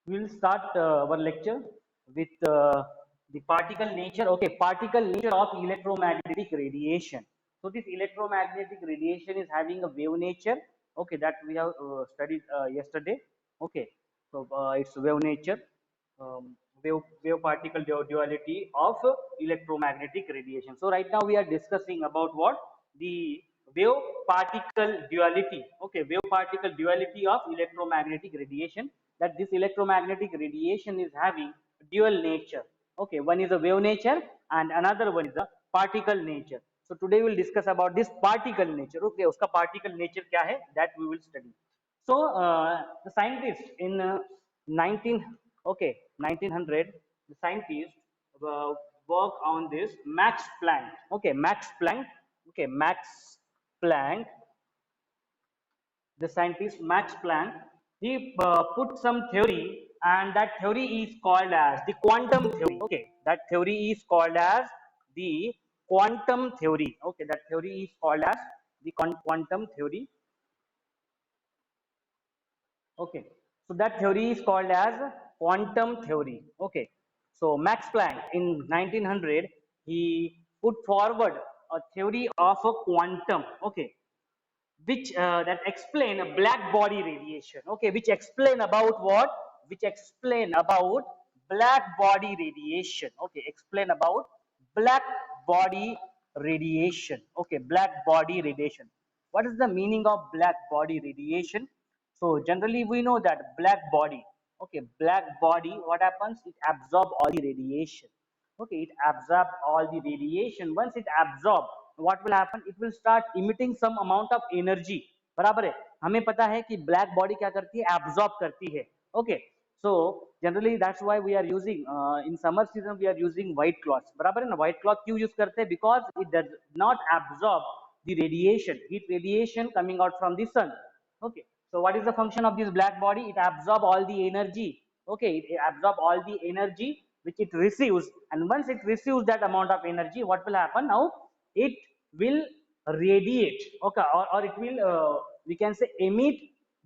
We will start our lecture with the particle nature. Okay, particle nature of electromagnetic radiation. So this electromagnetic radiation is having a wave nature. Okay, that we have studied yesterday. Okay, so it's wave nature, wave particle duality of electromagnetic radiation. So right now we are discussing about what, the wave particle duality. Okay, wave particle duality of electromagnetic radiation, that this electromagnetic radiation is having dual nature. Okay, one is a wave nature and another one is a particle nature. So today we will discuss about this particle nature. Okay, uska particle nature kya hai, that we will study. So the scientist in 19 okay 1900, the scientist work on this Max Planck. Okay, Max Planck. Okay, Max Planck, the scientist Max Planck, he put some theory, and that theory is called as the quantum theory. Okay, that theory is called as the quantum theory. Okay, that theory is called as the quantum theory. Okay, so that theory is called as quantum theory. Okay, so Max Planck in 1900, he put forward a theory of a quantum. Okay, which that explain a black body radiation. Okay, which explain about what, which explain about black body radiation. Okay, explain about black body radiation. Okay, black body radiation. What is the meaning of black body radiation? So generally we know that black body, okay, black body, what happens, it absorb all the radiation. Okay, it absorb all the radiation. Once it absorb, what will happen, it will start emitting some amount of energy. बराबर है, हमें पता है कि black body क्या करती है, absorb करती है. Okay, so generally that's why we are using in summer season we are using white cloths. बराबर है ना, white cloth क्यों यूज करते हैं, because it does not absorb the radiation, heat radiation coming out from the sun. Okay, so what is the function of this black body, it absorb all the energy. Okay, it absorb all the energy which it receives, and once it receives that amount of energy, what will happen now, it will radiate. Okay, or it will we can say emit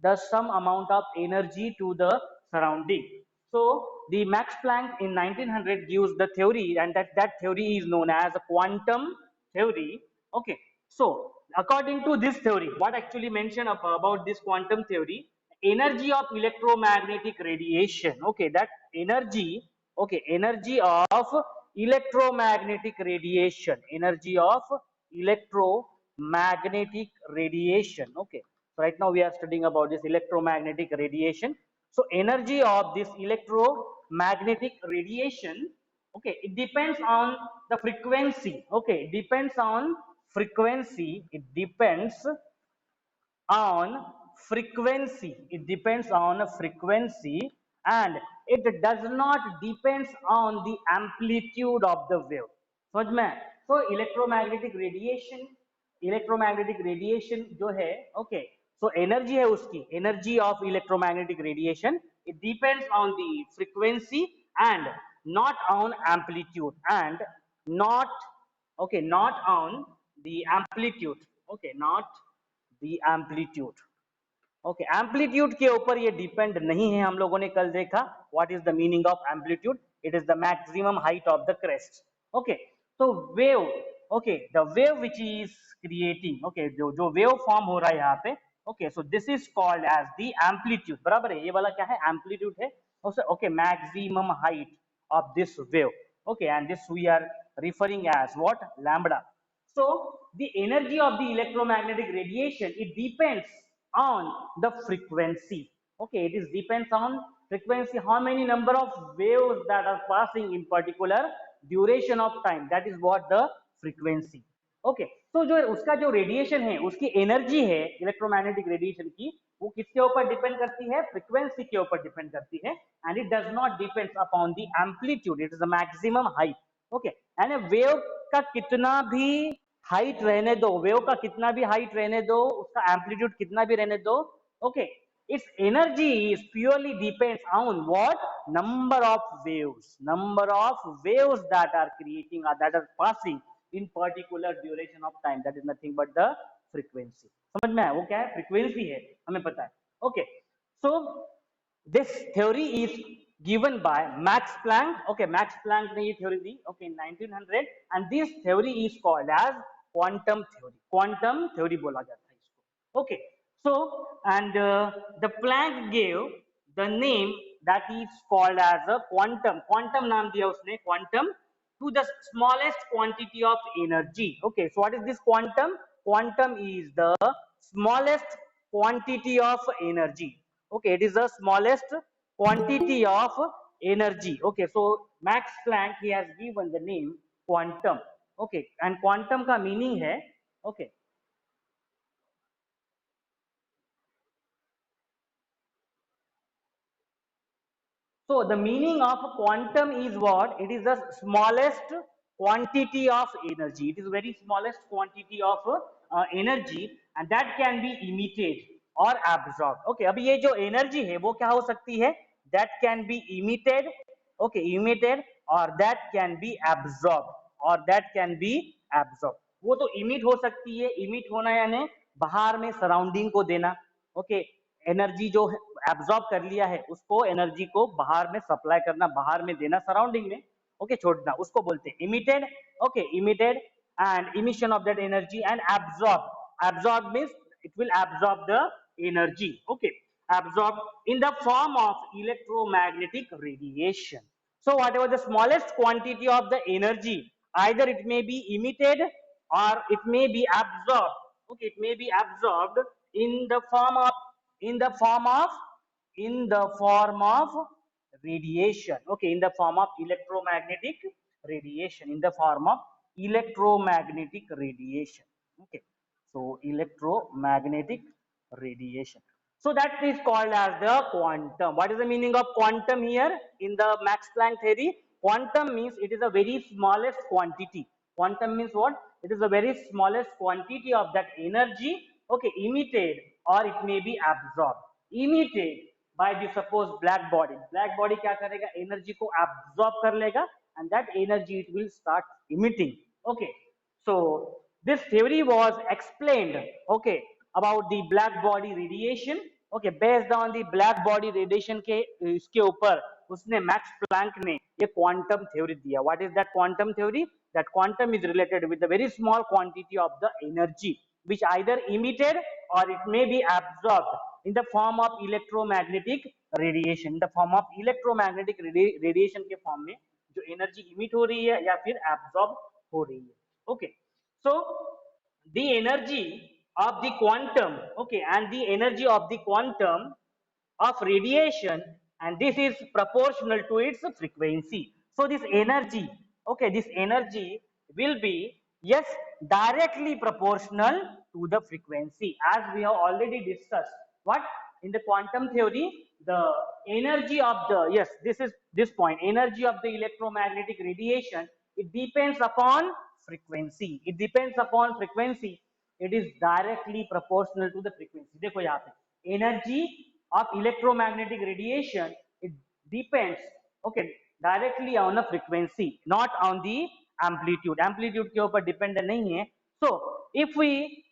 the some amount of energy to the surrounding. So the Max Planck in 1900 gives the theory, and that theory is known as a quantum theory. Okay, so according to this theory, what actually mentioned about this quantum theory, energy of electromagnetic radiation. Okay, that energy. Okay, energy of electromagnetic radiation, energy of electromagnetic radiation. Okay, so right now we are studying about this electromagnetic radiation. So energy of this electromagnetic radiation, okay, it depends on the frequency. Okay, it depends on frequency, it depends on frequency, it depends on a frequency, and it does not depends on the amplitude of the wave. समझ में? So electromagnetic radiation जो है, okay, so energy है उसकी, energy of electromagnetic radiation, it depends on the frequency and not on amplitude, and not, okay, not on the amplitude. Okay, not the amplitude. Okay, amplitude के ऊपर ये depend नहीं है. हम लोगों ने कल देखा what is the meaning of amplitude, it is the maximum height of the crest. Okay, तो wave, okay, the wave which is creating, okay, जो जो वेव फॉर्म हो रहा है यहाँ पे, okay, so this is called as the amplitude. बराबर है, ये वाला क्या है, एम्पलीट्यूड है. Okay, maximum height of this wave. Okay, and this we are referring as what, lambda. So the energy of the electromagnetic radiation, it depends on the frequency. Okay, it is depends on frequency, how many number of waves that are passing in particular duration of time, that is what the frequency. Okay, तो जो उसका जो radiation है, उसकी energy है electromagnetic radiation की, वो किसके ऊपर डिपेंड करती है, फ्रीक्वेंसी के ऊपर डिपेंड करती है, and it does not depends upon the amplitude, it is the maximum height. Okay, and wave का कितना भी हाइट रहने दो, वेव का कितना भी हाइट रहने दो, उसका एम्पलीट्यूड कितना भी रहने दो, okay, its energy is purely depends on what, number of waves that are creating or that are passing in particular duration of time, that is nothing but the frequency. समझ में है, वो क्या है, फ्रीक्वेंसी है, हमें पता है. Okay, so This theory is given by Max Planck. Okay, Max Planck ने ये theory the, okay, in 1900, and this theory is called as quantum theory. Quantum theory बोला जाता है इसको. Okay, so and the Planck gave the name that is called as a quantum. Quantum नाम दिया उसने quantum to the smallest quantity of energy. Okay, so what is this quantum? Quantum is the smallest quantity of energy. Okay, it is the smallest quantity of energy. Okay, so Max Planck he has given the name quantum. Okay, and quantum का meaning है, okay, so the meaning of quantum is what? It is the smallest quantity of energy. It is very smallest quantity of energy, and that can be emitted or absorbed. Okay, अभी ये जो energy है वो क्या हो सकती है? That can be emitted, okay, emitted, or that can be absorbed, or that can be absorbed. वो तो emit हो सकती है. Emit होना यानी बाहर में surrounding को देना. Okay, एनर्जी जो एब्जॉर्ब कर लिया है उसको एनर्जी को बाहर में सप्लाई करना, बाहर में देना, सराउंडिंग में, ओके, छोड़ना, उसको बोलते हैं emitted. Okay, emitted and emission of that energy and absorb. Absorb means it will absorb the energy. Okay, absorbed in the form of electromagnetic radiation. So whatever the smallest quantity of the energy, either it may be emitted or it may be absorbed. Okay, it may be absorbed in the form of, in the form of, in the form of radiation. Okay, in the form of electromagnetic radiation, in the form of electromagnetic radiation. Okay, so electromagnetic radiation. So that is called as the quantum. What is the meaning of quantum here in the Max Planck theory? Quantum means it is a very smallest quantity. Quantum means what? It is the very smallest quantity of that energy, okay, emitted or it may be absorbed. Emitted by the suppose black body. Black body क्या करेगा? Energy को absorb कर लेगा and that energy it will start emitting. Okay, so this theory was explained, okay, about the black body radiation. Okay, based on the black body radiation के इसके ऊपर उसने max Planck ने ये क्वांटम थ्योरी दिया. What is that quantum theory? That quantum is related with the very small quantity of the energy which either emitted or it may be absorbed in the form of electromagnetic radiation. In the form of electromagnetic radiation के form में जो energy emit हो रही है या फिर absorb हो रही है. Okay, so the energy of the quantum, okay, and the energy of the quantum of radiation, and this is proportional to its frequency. So this energy, okay, this energy will be, yes, directly proportional to the frequency, as we have already discussed. What? In the quantum theory, the energy of the, yes, this is this point, energy of the electromagnetic radiation, it depends upon frequency. It depends upon frequency. It is directly proportional to the frequency. देखो यहाँ पे energy of electromagnetic radiation, it depends, okay, directly on the frequency, not on the amplitude. Amplitude के ऊपर dependent नहीं है. So if we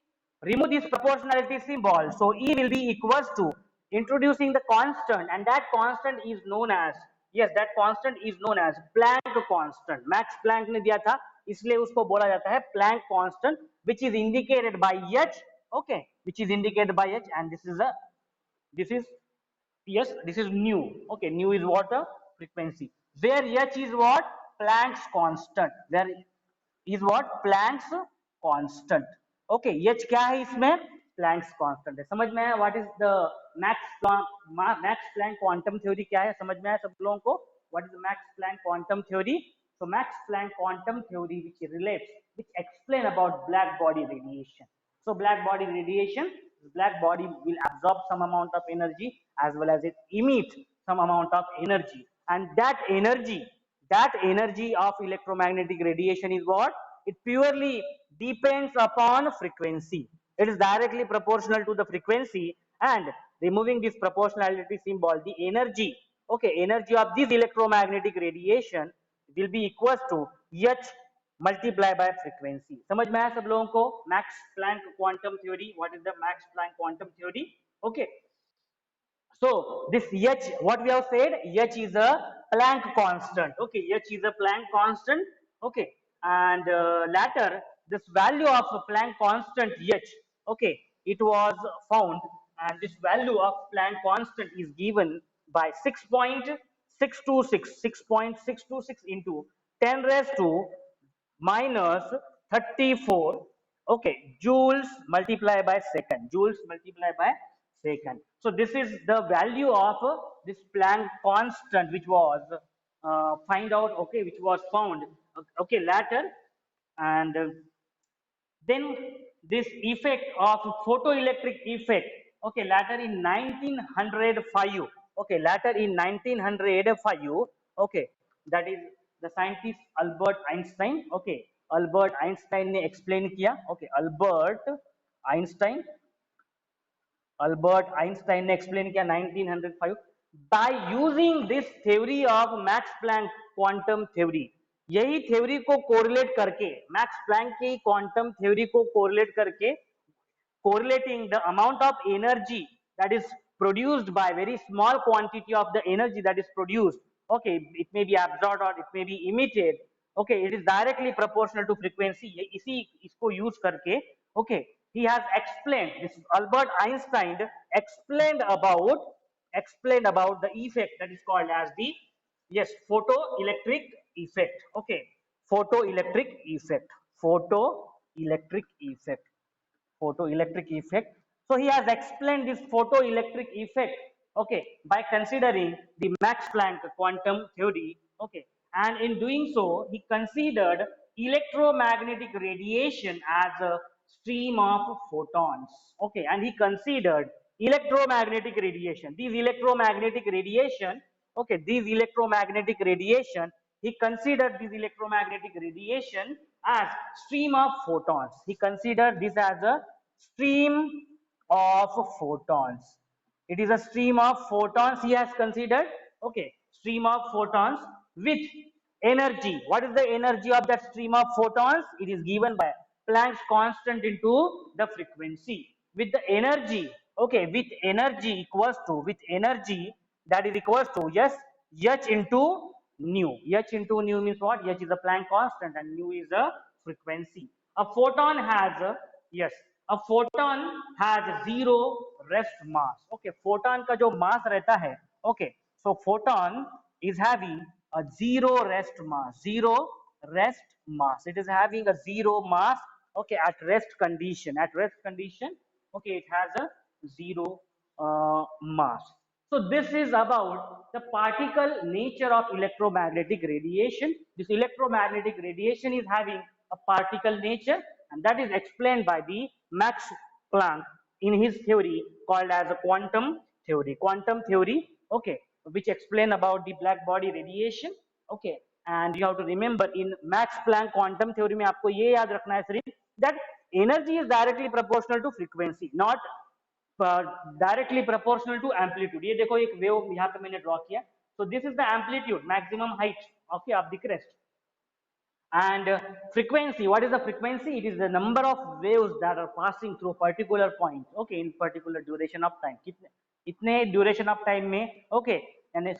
remove this proportionality symbol, so E will be equals to introducing the constant, and that constant is known as, yes, that constant is known as Planck constant. Max Planck ने दिया था इसलिए उसको बोला जाता है Planck constant, which is indicated by H. Okay, which is indicated by H, and this is a, this is, yes, this is nu. Okay, nu is what? A frequency. Where H is what? Planck's constant. There is what? Planck's constant. Okay, H क्या है इसमें? Planck's constant है. समझ में आया? What is the Max Planck quantum theory क्या है? समझ में आया सब लोगों को? What is the Max Planck quantum theory? So Max Planck quantum theory which relates, which explain about black body radiation. So black body radiation, black body will absorb some amount of energy as well as it emit some amount of energy, and that energy of electromagnetic radiation is what? It purely depends upon frequency. It is directly proportional to the frequency, and removing this proportionality symbol, the energy, okay, energy of this electromagnetic radiation will be equals to H multiply by frequency. समझ में आया सब लोगों को? Max Planck quantum theory. What is the Max Planck quantum theory? Okay, So this h, what we have said, h is a Planck constant. Okay, h is a Planck constant. Okay, and later this value of a Planck constant h, okay, it was found, and this value of Planck constant is given by 6.626 into 10 raised to minus 34, okay, joules multiplied by second, joules multiplied by second. So this is the value of this Planck constant, which was find out, okay, which was found, okay, later. And then this effect of photoelectric effect, okay, later in 1905, okay, later in 1905, okay, that is the scientist Albert Einstein, okay, Albert Einstein ने explain किया, okay, Einstein Albert Einstein ने explain किया 1905 by using this theory of Max Planck quantum theory. यही theory को correlate करके, Max Planck की quantum theory को correlate करके, correlating the amount of energy that is produced by very small quantity of the energy that is produced, okay, it may be absorbed or it may be emitted, okay, it is directly proportional to frequency। इसी इसको use करके, okay, he has explained, this Albert Einstein explained about the effect that is called as the, yes, photoelectric effect, okay, photoelectric effect, photoelectric effect, photoelectric effect. So he has explained this photoelectric effect, okay, by considering the Max Planck quantum theory, okay, and in doing so, he considered electromagnetic radiation as a stream of photons, okay, and he considered electromagnetic radiation. These electromagnetic radiation, okay, these electromagnetic radiation, he considered this electromagnetic radiation as stream of photons. He considered this as a stream of photons. It is a stream of photons he has considered, okay, stream of photons with energy. What is the energy of that stream of photons? It is given by Planck's constant into the frequency. With the energy, okay, with energy equals to, with energy that is equals to, yes, h into nu. H into nu means what? H is a Planck constant and nu is a frequency. A photon has a, yes, a photon has zero rest mass. Okay, photon का जो mass रहता है, okay, so photon is having a zero rest mass, zero rest mass. It is having a zero mass, okay, at rest condition. At rest condition, okay, it has a zero mass. So this is about the particle nature of electromagnetic radiation. This electromagnetic radiation is having a particle nature, and that is explained by the Max Planck in his theory called as a quantum theory. Quantum theory, okay, which explain about the black body radiation, okay, and you have to remember in Max Planck quantum theory में आपको ये याद रखना है सिर्फ that energy is directly proportional to frequency, not directly proportional to amplitude। ये देखो एक वेव यहाँ पे मैंने ड्रॉ किया, so this is the amplitude, maximum height, okay, of the crest। And frequency, what is the frequency? It is the number of waves that are passing through particular point, okay, in particular duration of time। कितने इतने duration of time में, okay, and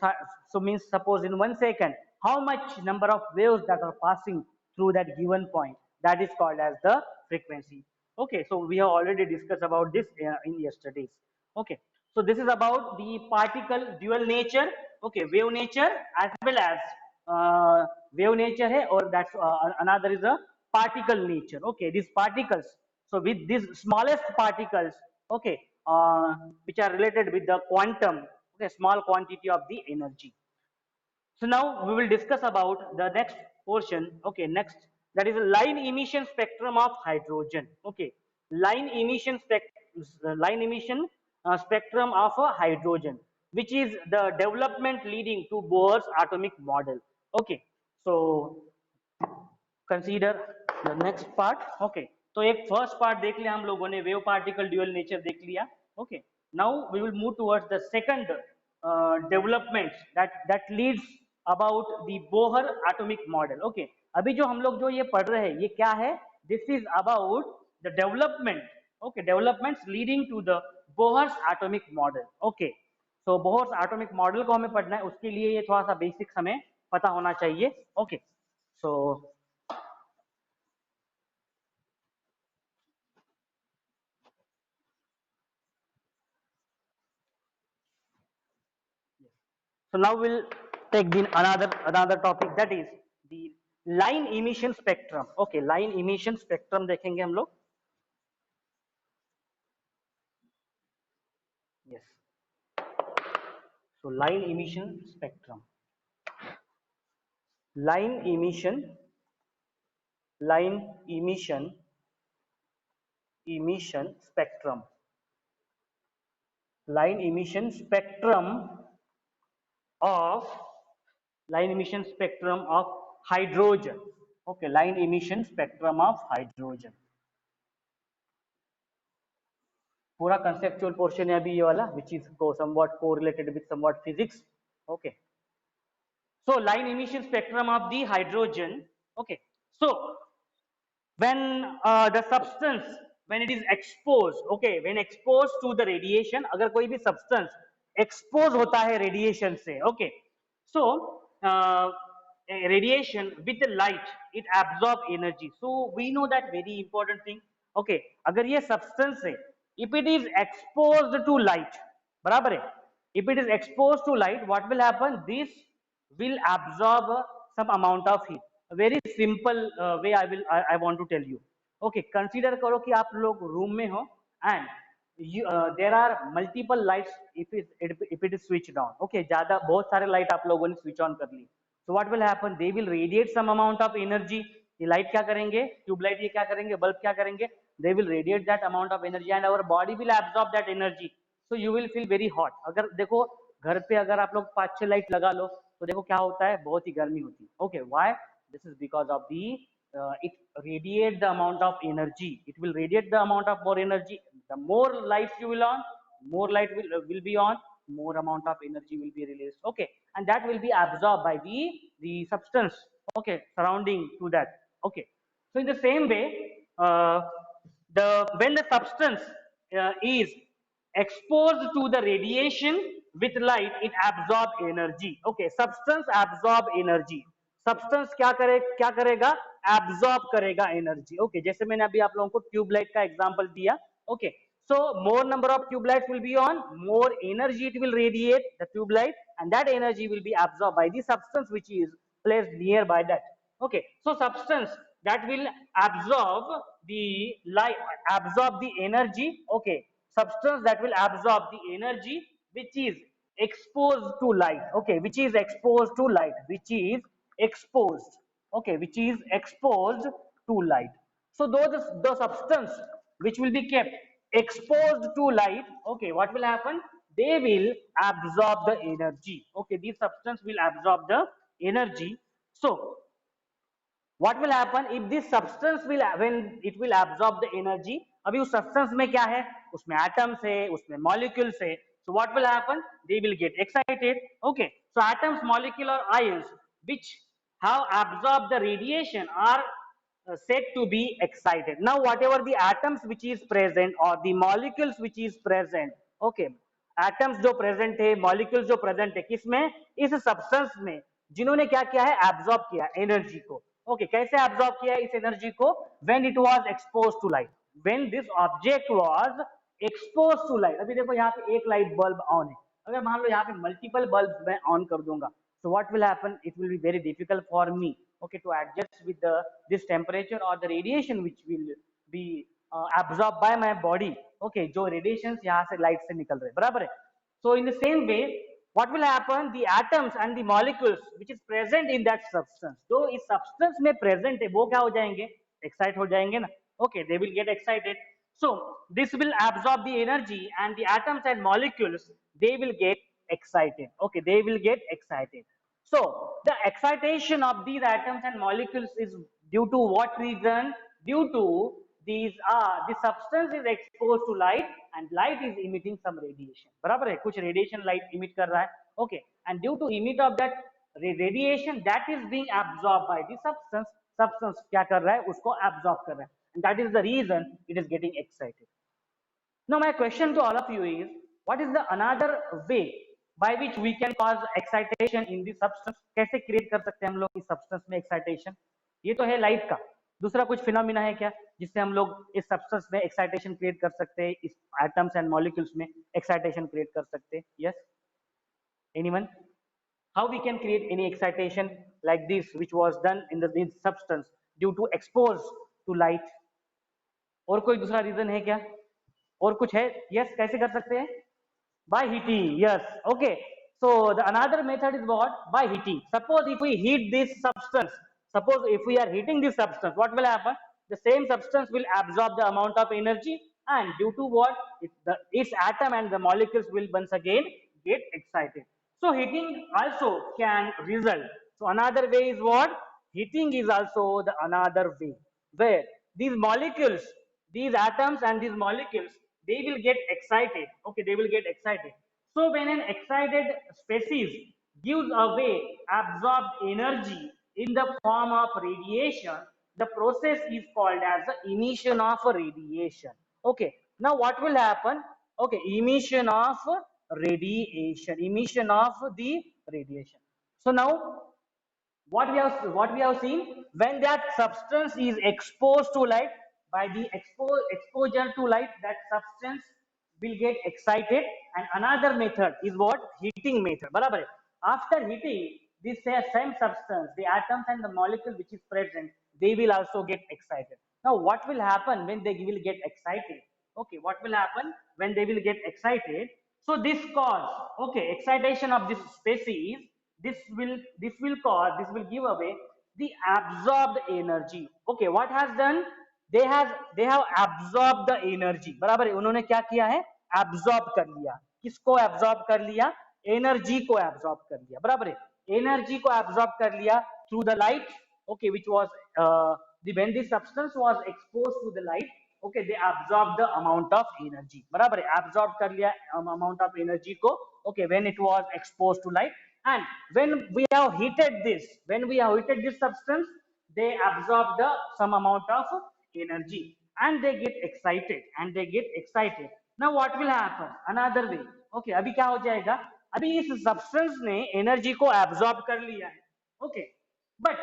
so means suppose in 1 second how much number of waves that are passing through that given point, that is called as the frequency। Okay, so we have already discussed about this in yesterday's, okay, so this is about the particle dual nature, okay, wave nature as well as wave nature है, or that's another is a particle nature, okay, these particles, so with these smallest particles, okay, which are related with the quantum, okay, small quantity of the energy। So now we will discuss about the next portion, okay, next, that is a line emission spectrum of hydrogen, okay, line emission spectrum of a hydrogen, which is the development leading to Bohr's atomic model, okay, so consider the next part, okay, तो एक first part देख लिया हम लोगों ने, wave particle dual nature देख लिया, okay, now we will move towards the second developments that leads about the Bohr atomic model, okay, अभी जो हम लोग जो ये पढ़ रहे हैं ये क्या है? This is about the development, okay, developments leading to the Bohr's atomic model, okay, so Bohr's atomic model को हमें पढ़ना है, उसके लिए ये थोड़ा सा बेसिक्स हमें पता होना चाहिए. Okay, so now we'll take the another topic, that is the line emission spectrum. Okay, line emission spectrum देखेंगे हम लोग. Yes. So line emission spectrum. Line emission spectrum. Line emission spectrum of hydrogen. Okay, line emission spectrum of hydrogen. पूरा conceptual portion है अभी ये वाला, which is somewhat correlated with somewhat physics. Okay, so line emission spectrum of the hydrogen. Okay, so when the substance, when it is exposed, okay, when exposed to the radiation, अगर कोई भी substance expose होता है radiation से, okay, so radiation with the light, it absorb energy. So we know that very important thing. Okay, अगर ये substance है, if it is exposed to light, बराबर है, if it is exposed to light, what will happen? This will absorb some amount of heat. A very simple way I want to tell you. Okay, consider करो कि आप लोग room में हो and there are multiple lights if it is switched on. Okay, ज़्यादा बहुत सारे light आप लोगों ने switch on कर ली. So what will happen? They will radiate some amount of energy. ये light क्या करेंगे? Tube light ये क्या करेंगे? Bulb क्या करेंगे? They will radiate that amount of energy and our body will absorb that energy. So you will feel very hot. अगर देखो घर पे अगर आप लोग 5-6 लाइट लगा लो तो देखो क्या होता है, बहुत ही गर्मी होती है. Okay, why? This is because of the it radiate the amount of energy. It will radiate the amount of more energy. The more lights you will on, more light will be on, more amount of energy will be released. Okay, and that will be absorbed by the substance. Okay, surrounding to that. Okay, so in the same way, when the substance is exposed to the radiation with light, it absorb energy. Okay, substance absorb energy. Substance क्या करेगा? Absorb करेगा energy. Okay, जैसे मैंने अभी आप लोगों को tubelight का एग्जांपल दिया. Okay, so more number of tube lights will be on, more energy it will radiate the tube light, and that energy will be absorbed by the substance which is placed nearby that. Okay, so substance that will absorb the light, absorb the energy. Okay, substance that will absorb the energy which is exposed to light. Okay, which is exposed to light, which is exposed. Okay, which is exposed to light. So those the substance which will be kept exposed to light, okay, what will happen? They will absorb the energy. Okay, these substance will absorb the energy. So what will happen if this substance will, when it will absorb the energy, अभी उस substance में क्या है? उसमें atoms है, उसमें molecules है. So what will happen? They will get excited. Okay, so atoms, molecule or ions which have absorbed the radiation are said to be excited. Now whatever the atoms which is present or the molecules which is present, okay, atoms जो present है, molecules जो present है, किसमें? इस substance में, जिन्होंने क्या किया है? Absorb किया energy को. Okay, कैसे absorb किया इस energy को? When it was exposed to light. When this object was exposed to light. अभी देखो यहाँ पे एक light bulb on है. अगर मान लो यहाँ पे multiple bulbs मैं on कर दूंगा, so what will happen? It will be very difficult for me, okay, to adjust with this temperature or the radiation which will be absorbed by my body. Okay, जो radiations यहाँ से light से निकल रहे, बराबर है? So in the same way, what will happen? The atoms and the molecules which is present in that substance, जो इस substance में present है, वो क्या हो जाएंगे? Excite हो जाएंगे ना? Okay, they will get excited. So this will absorb the energy, and the atoms and molecules, they will get excited. Okay, they will get excited. So the excitation of these atoms and molecules is due to what reason? Due to these the substance is exposed to light and light is emitting some radiation. बराबर है, कुछ radiation light emit कर रहा है. Okay, and due to emit of that radiation that is being absorbed by the substance, substance क्या कर रहा है? उसको absorb कर रहा है, and that is the reason it is getting excited. Now my question to all of you is, what is the another way by which we can cause excitation in the substance. कैसे create कर सकते हैं हम लोग इस substance में excitation? ये तो है light का, दूसरा कुछ फिनोमिना है क्या जिससे हम लोग इस substance में excitation create कर सकते हैं, इस atoms and molecules में excitation create कर सकते हैं? Yes, anyone? How we can create any excitation like this which was done in the in substance due to expose to light? और कोई दूसरा रीजन है क्या? और कुछ है? यस, कैसे कर सकते हैं? By heating. Yes, okay. So the another method is what? By heating. Suppose if we heat this substance, suppose if we are heating this substance, what will happen? The same substance will absorb the amount of energy, and due to what? Its atom and the molecules will once again get excited. So heating also can result. So another way is what? Heating is also the another way where these molecules, these atoms and these molecules, they will get excited. Okay, they will get excited. So when an excited species gives away absorbed energy in the form of radiation, the process is called as the emission of radiation. Okay, now what will happen? Okay, emission of the radiation. So now what we have seen, when that substance is exposed to light, by the exposure to light, that substance will get excited. And another method is what? Heating method. Barabar hai? After heating, this same substance, the atoms and the molecule which is present, they will also get excited. Now what will happen when they will get excited? Okay, what will happen when they will get excited? So this cause, okay, excitation of this species, this will give away the absorbed energy. Okay, what has done? They have absorbed the energy. बराबर है, उन्होंने क्या किया है? Absorb कर लिया. किसको absorb कर लिया? Energy को absorb कर लिया. बराबर है, energy को absorb कर लिया through the light. Okay, which was when this substance was exposed to the light, okay, they absorb the amount of energy. बराबर है, absorb कर लिया amount of energy को, okay, when it was exposed to light. And when we have heated this substance, they absorb the some amount of energy, and they get excited. Now what will happen? Another way. Okay, अभी क्या हो जाएगा? अभी इस substance ने energy को absorb कर लिया है. Okay, but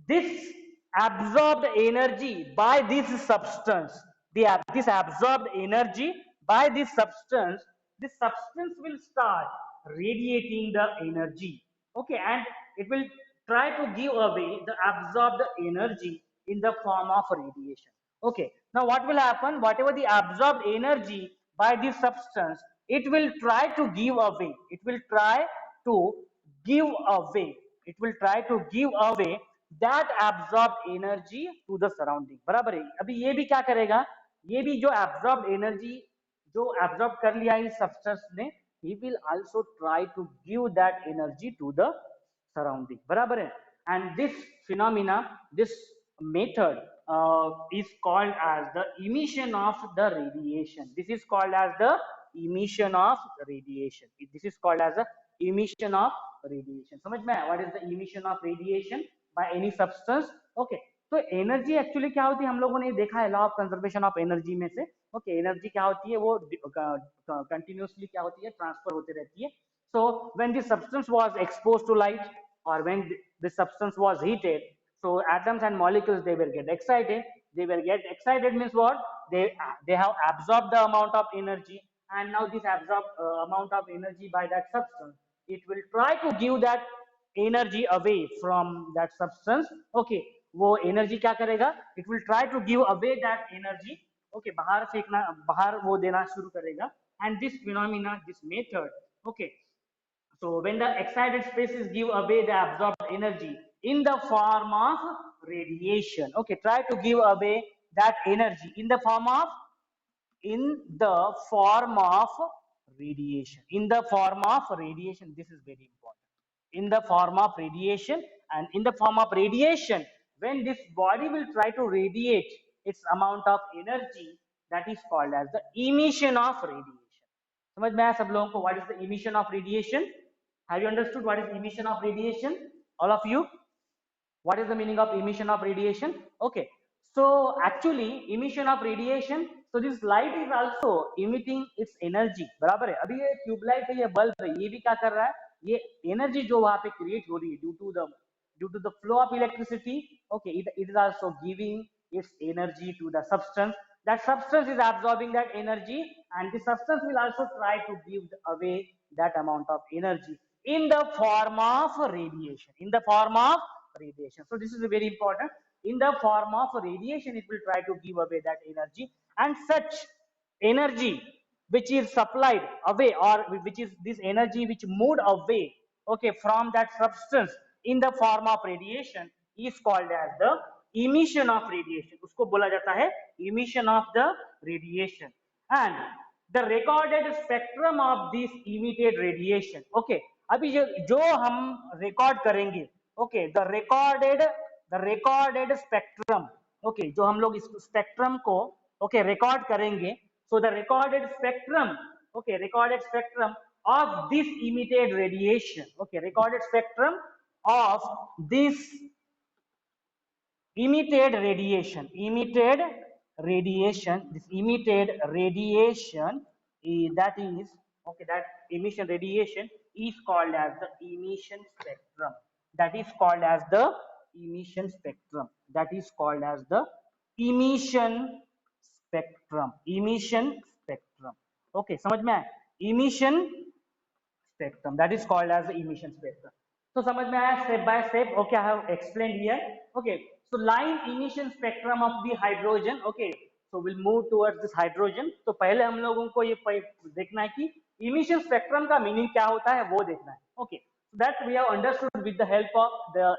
this absorbed energy by this substance, this absorbed energy by this substance will start radiating the energy. Okay, and it will try to give away the absorbed energy in the form of radiation. Okay, now what will happen? Whatever the absorbed energy by this substance, it will try to give away. To give away. It will try to give away that absorbed energy to the surrounding. बराबर है. अभी ये भी क्या करेगा? ये भी जो absorbed energy जो absorb कर लिया इस substance ने, he will also try to give that energy to the surrounding. बराबर है. And this phenomena, this method is called as the emission of the radiation. This is called as the emission of radiation. This is called as the emission of radiation. समझ में आया? What is the emission of radiation by any substance? Okay. तो energy actually क्या होती है, हम लोगों ने देखा है law of conservation of energy में से. ओके, एनर्जी क्या होती है, वो कंटिन्यूसली क्या होती है, ट्रांसफर होती रहती है. So when this substance was exposed to light or when the substance was heated, so atoms and molecules, they will get excited means what? They have absorbed the amount of energy, and now this absorbed amount of energy by that substance, it will try to give that energy away from that substance. Okay, वो energy क्या करेगा? It will try to give away that energy. Okay, बाहर फेंकना, बाहर वो देना शुरू करेगा. And this phenomena, this method, okay, so when the excited species give away the absorbed energy in the form of radiation, okay, try to give away that energy in the form of radiation. In the form of radiation, this is very important. In the form of radiation, and in the form of radiation, when this body will try to radiate its amount of energy, that is called as the emission of radiation. समझ में आया सब लोगों को? What is the emission of radiation? Have you understood what is emission of radiation? All of you? What is the meaning of emission of radiation? Okay. So actually emission of radiation, So this light is also emitting its energy, बराबर है. अभी ये tubelight है, ये bulb है, ये भी क्या कर रहा है, ये एनर्जी जो वहां पे क्रिएट हो रही है due to the flow of electricity, okay, it is also giving its energy to the substance. That substance is absorbing that energy, and the substance will also try to give away that amount of energy in the form of radiation, in the form of radiation. So this is very important. In the form of radiation, it will try to give away that energy, and such energy which is supplied away, or which is this energy which moved away, okay, from that substance in the form of radiation, is called as the emission of radiation. Usko bola jata hai emission of the radiation. And the recorded spectrum of this emitted radiation, okay, अभी जो हम record करेंगे, okay, the recorded spectrum, okay, जो हम लोग इस spectrum को, okay, record करेंगे. So the recorded spectrum, okay, recorded spectrum of this emitted radiation, okay, recorded spectrum of this emitted radiation, this emitted radiation, that is, okay, that emission radiation is called as the emission spectrum. That is called as the emission spectrum. That is called as the emission spectrum. Emission spectrum. Okay, समझ में आया? Emission spectrum, that is called as the emission spectrum. So समझ में आया step by step? Okay, I have explained here. Okay, so line emission spectrum of the hydrogen. Okay, so we'll move towards this hydrogen. तो पहले हम लोगों को ये देखना है कि emission spectrum का meaning क्या होता है, वो देखना है. Okay, so that we have understood with the help of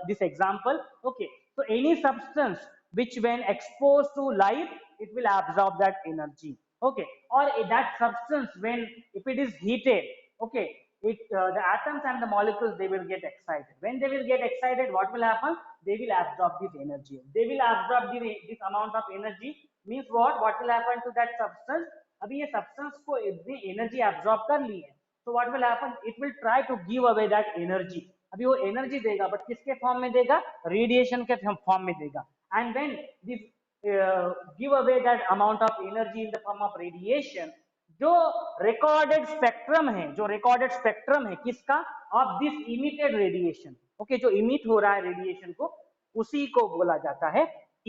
this example. Okay, so any substance which when exposed to light, it will absorb that energy. Okay, or that substance when if it is heated, okay, the atoms and the molecules, they will get excited. When they will get excited, what will happen? They will absorb this energy. They will absorb this amount of energy. Means what will happen to that substance? अभी ये substance को इतनी energy absorb कर ली है, so what will happen? It will try to give away that energy. अभी वो energy देगा, but किसके form में देगा? Radiation के form में देगा. And when this give away that amount of energy in the form of radiation, जो रिकॉर्डेड स्पेक्ट्रम है, जो रिकॉर्डेड स्पेक्ट्रम है किसका? Of this emitted radiation. Okay, जो इमिट हो रहा है रेडिएशन को, उसी को बोला जाता है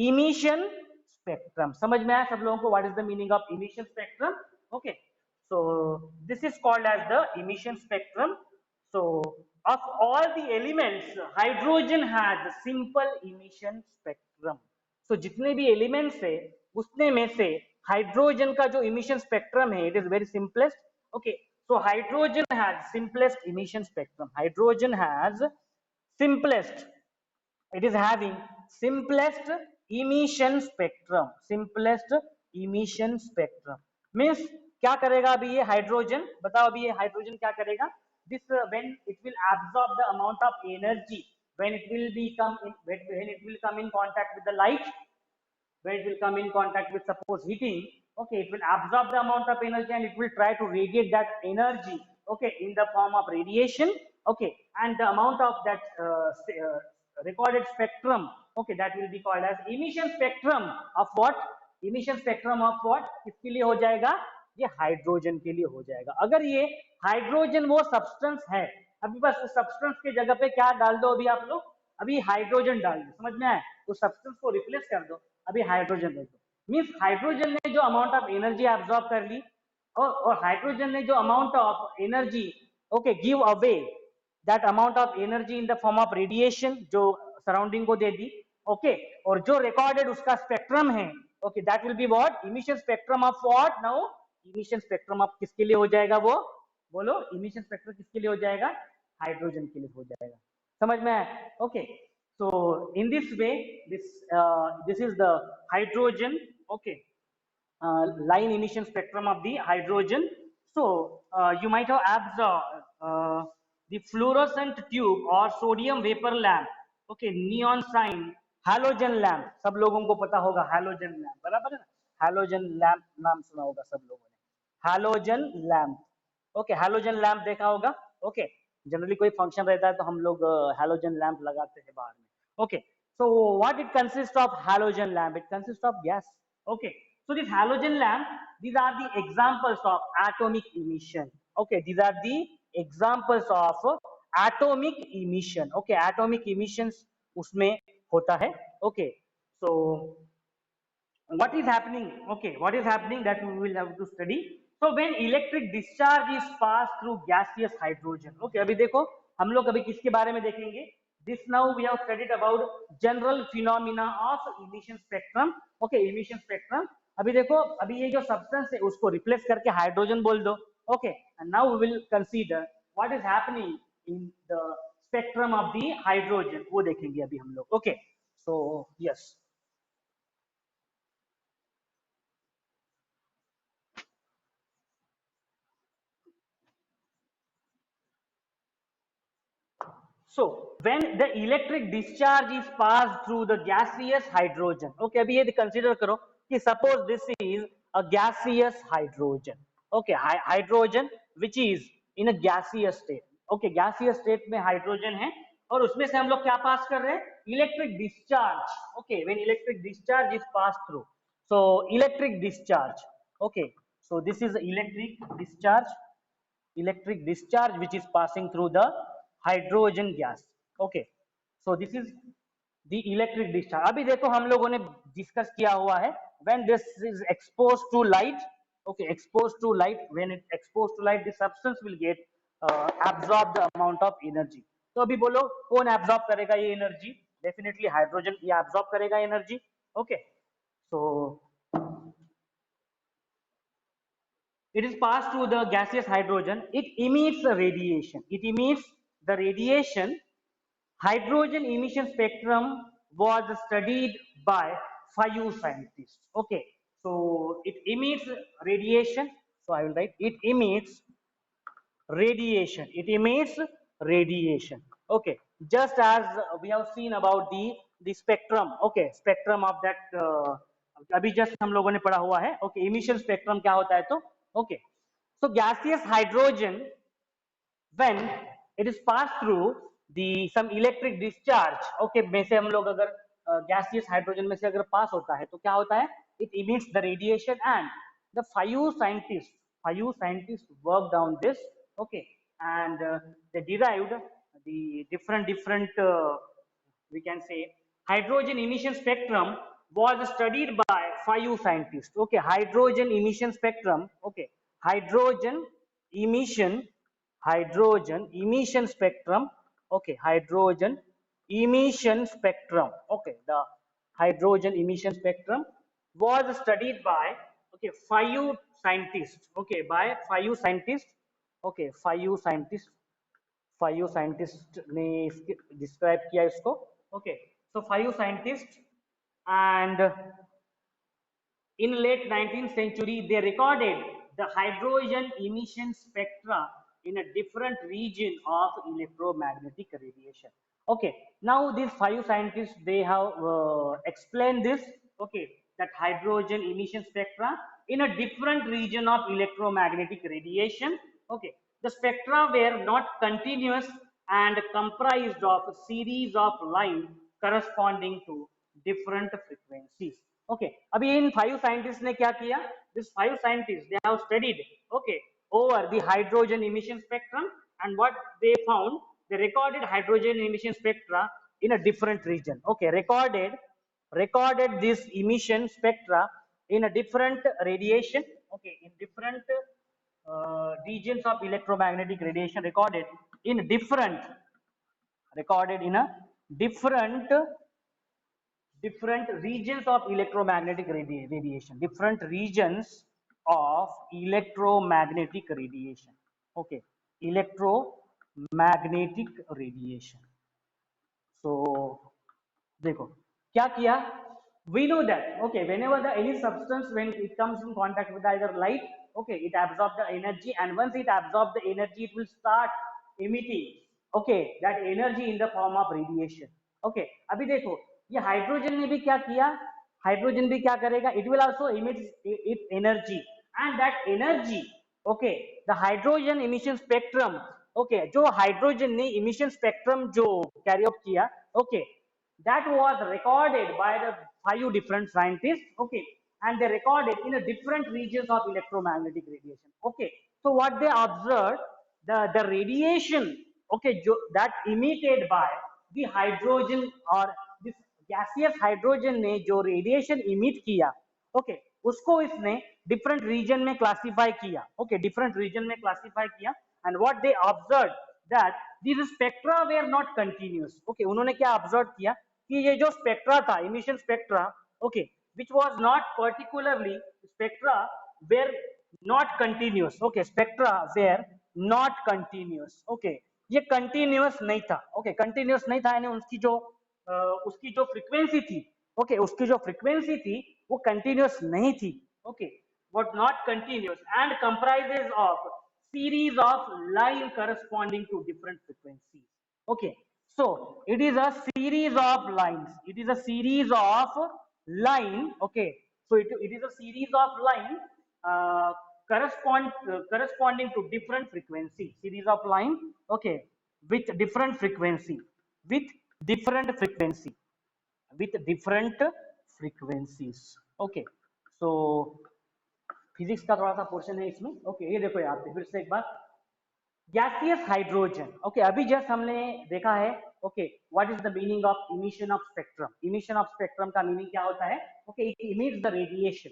इमिशन स्पेक्ट्रम. समझ में आया सब लोगों को? What is the meaning of emission spectrum? Okay, so this is called as the emission spectrum. So of all the elements, hydrogen has the simple emission spectrum. So जितने भी एलिमेंट्स है उसने में से हाइड्रोजन का जो इमिशन स्पेक्ट्रम है, it is very simplest. Okay, so hydrogen has simplest emission spectrum. Hydrogen has simplest, it is having simplest emission spectrum. Simplest emission spectrum means क्या करेगा अभी ये हाइड्रोजन? बताओ अभी ये हाइड्रोजन क्या करेगा? This when it will absorb the amount of energy, when it will come in contact with the light, when it will come in contact with suppose heating, okay, it will absorb the amount of energy and it will try to radiate that energy, okay, in the form of radiation. Okay, and the amount of that recorded spectrum, okay, that will be called as emission spectrum of what? Emission spectrum of what? किसके लिए हो जाएगा? ये hydrogen के लिए हो जाएगा. अगर ये हाइड्रोजन वो सब्सटेंस है, अभी बस उस सब्सटेंस के जगह पे क्या डाल दो अभी आप लोग? अभी हाइड्रोजन डाल दो. समझ में आए? उस सब्सटेंस को रिप्लेस कर दो, अभी हाइड्रोजन दे दो. मीन्स हाइड्रोजन ने जो अमाउंट ऑफ एनर्जी एब्जॉर्ब कर ली, और हाइड्रोजन ने जो amount of energy, okay, give away that amount of energy in the form of radiation, जो सराउंडिंग को दे दी. ओके, और जो रिकॉर्डेड उसका स्पेक्ट्रम है, okay, that will be what? Emission spectrum of what? Now emission spectrum of किसके लिए हो जाएगा वो? बोलो, इमिशन स्पेक्ट्रम किसके लिए हो जाएगा? हाइड्रोजन के लिए हो जाएगा. समझ में आया? Okay, so in this way, this is the hydrogen, okay, line emission spectrum of the hydrogen. So you might have observed the fluorescent tube or sodium vapor lamp, okay, neon sign, halogen lamp. सब लोगों को पता होगा halogen lamp, बराबर है ना? halogen lamp नाम सुना होगा सब लोगों ने. halogen lamp, okay, halogen lamp देखा होगा. ओके, जनरली कोई फंक्शन रहता है तो हम लोग halogen lamp लगाते हैं बाहर में. Okay, so what it consists of halogen lamp? It consists of gas. Okay, So this halogen lamp, these are the examples of atomic emission. Okay, these are the examples of atomic emission. Okay, atomic emissions उसमें होता है. Okay, so what is happening? Okay, what is happening that we will have to study. So when electric discharge is passed through gaseous hydrogen. Okay, अभी देखो हम लोग अभी किसके बारे में देखेंगे. This now we have studied about general phenomena of emission spectrum. Okay, emission spectrum. अभी देखो अभी ये जो substance है उसको replace करके hydrogen बोल दो. Okay, and now we will consider what is happening in the spectrum of the hydrogen. वो देखेंगे अभी हम लोग. Okay, so yes. So when the electric discharge is passed through the gaseous hydrogen, okay, अभी ये consider करो कि suppose this is a gaseous hydrogen, okay, hydrogen which is in a gaseous state, okay, gaseous state में hydrogen है और उसमें से हम लोग क्या pass कर रहे हैं, electric discharge, okay, when electric discharge is passed through, so electric discharge, okay, so this is electric discharge which is passing through the hydrogen gas. Okay, so this is the electric discharge. अभी देखो हम लोगों ने discuss किया हुआ है when this is exposed to light. Okay, exposed to light, when it exposed to light, the substance will get absorb the amount of energy. तो अभी बोलो कौन absorb करेगा ये energy? Definitely hydrogen ये absorb करेगा energy. Okay, so it is passed through the gaseous hydrogen. It emits a radiation. It emits the radiation. Hydrogen emission spectrum was studied by 5 scientists. Okay, so it emits radiation. So I will write it emits radiation. It emits radiation. Okay, just as we have seen about the spectrum. Okay, spectrum of that. अभी just हम लोगों ने पढ़ा हुआ है. Okay, emission spectrum क्या होता है तो. Okay, so gaseous hydrogen, when it is passed through the some electric discharge, okay, में से हम लोग अगर gaseous hydrogen में से अगर pass होता है तो क्या होता है, it emits the radiation, and the five scientists worked on this, okay, and they derived the different we can say hydrogen emission spectrum was studied by 5 scientists. Okay, hydrogen emission spectrum. Okay, hydrogen emission spectrum. Okay, hydrogen emission spectrum. Okay, the hydrogen emission spectrum was studied by, okay, 5 scientists. Okay, by 5 scientists. Okay, 5 scientists. 5 scientists ने describe किया इसको. Okay, so 5 scientists, and in late 19th century they recorded the hydrogen emission spectra in a different region of electromagnetic radiation. Okay, now these 5 scientists, they have explained this, okay, that hydrogen emission spectra in a different region of electromagnetic radiation. Okay, the spectra were not continuous and comprised of a series of lines corresponding to different frequencies. Okay, अभी इन 5 scientists ने क्या किया, this 5 scientists, they have studied, okay, over the hydrogen emission spectrum, and what they found, they recorded hydrogen emission spectra in a different region. Okay, recorded this emission spectra in a different radiation. Okay, in different regions of electromagnetic radiation, recorded in a different different regions of electromagnetic radiation, different regions of electromagnetic radiation. Okay, electromagnetic radiation. So देखो क्या किया, we know that, okay, whenever the any substance, when it comes in contact with either light, okay, it absorbs the energy, and once it absorbs the energy, it will start emitting, okay, that energy in the form of radiation. Okay, अभी देखो ये hydrogen ने भी क्या किया, hydrogen भी क्या करेगा, it will also emit its energy, and that energy, okay, the hydrogen emission spectrum, okay, जो हाइड्रोजन ने emission spectrum जो carry out किया, okay, that was recorded by the 5 different scientists, okay, and they recorded in a different regions of electromagnetic radiation. Okay, so what they observed, the radiation, okay, that emitted by the hydrogen or this gaseous hydrogen ने जो radiation emit किया, okay, उसको इसने different region में classify किया, okay, different region में classify किया, and what they observed that these spectra were not continuous. Okay, उन्होंने क्या observe किया कि ये जो spectra था, emission spectra, okay, which was not particularly spectra were not continuous. Okay, spectra were not continuous. Okay, ये continuous नहीं था. Okay, continuous नहीं था, यानी उसकी जो frequency थी, okay, उसकी जो frequency थी वो continuous नहीं थी. Okay, was not continuous and comprises of series of line corresponding to different frequencies. Okay, so it is a series of lines. It is a series of line. Okay, so it is a series of line corresponding to different frequency. Series of line. Okay, with different frequency. With different frequency. With different frequencies. Okay, so physics का थोड़ा सा portion है इसमें. Okay, ये देखो यहाँ पे फिर से एक बार गैसियस हाइड्रोजन. ओके, अभी जस्ट हमने देखा है. Okay, what is the meaning of emission of spectrum. Emission of spectrum का मीनिंग क्या होता है? Okay, it emits the radiation.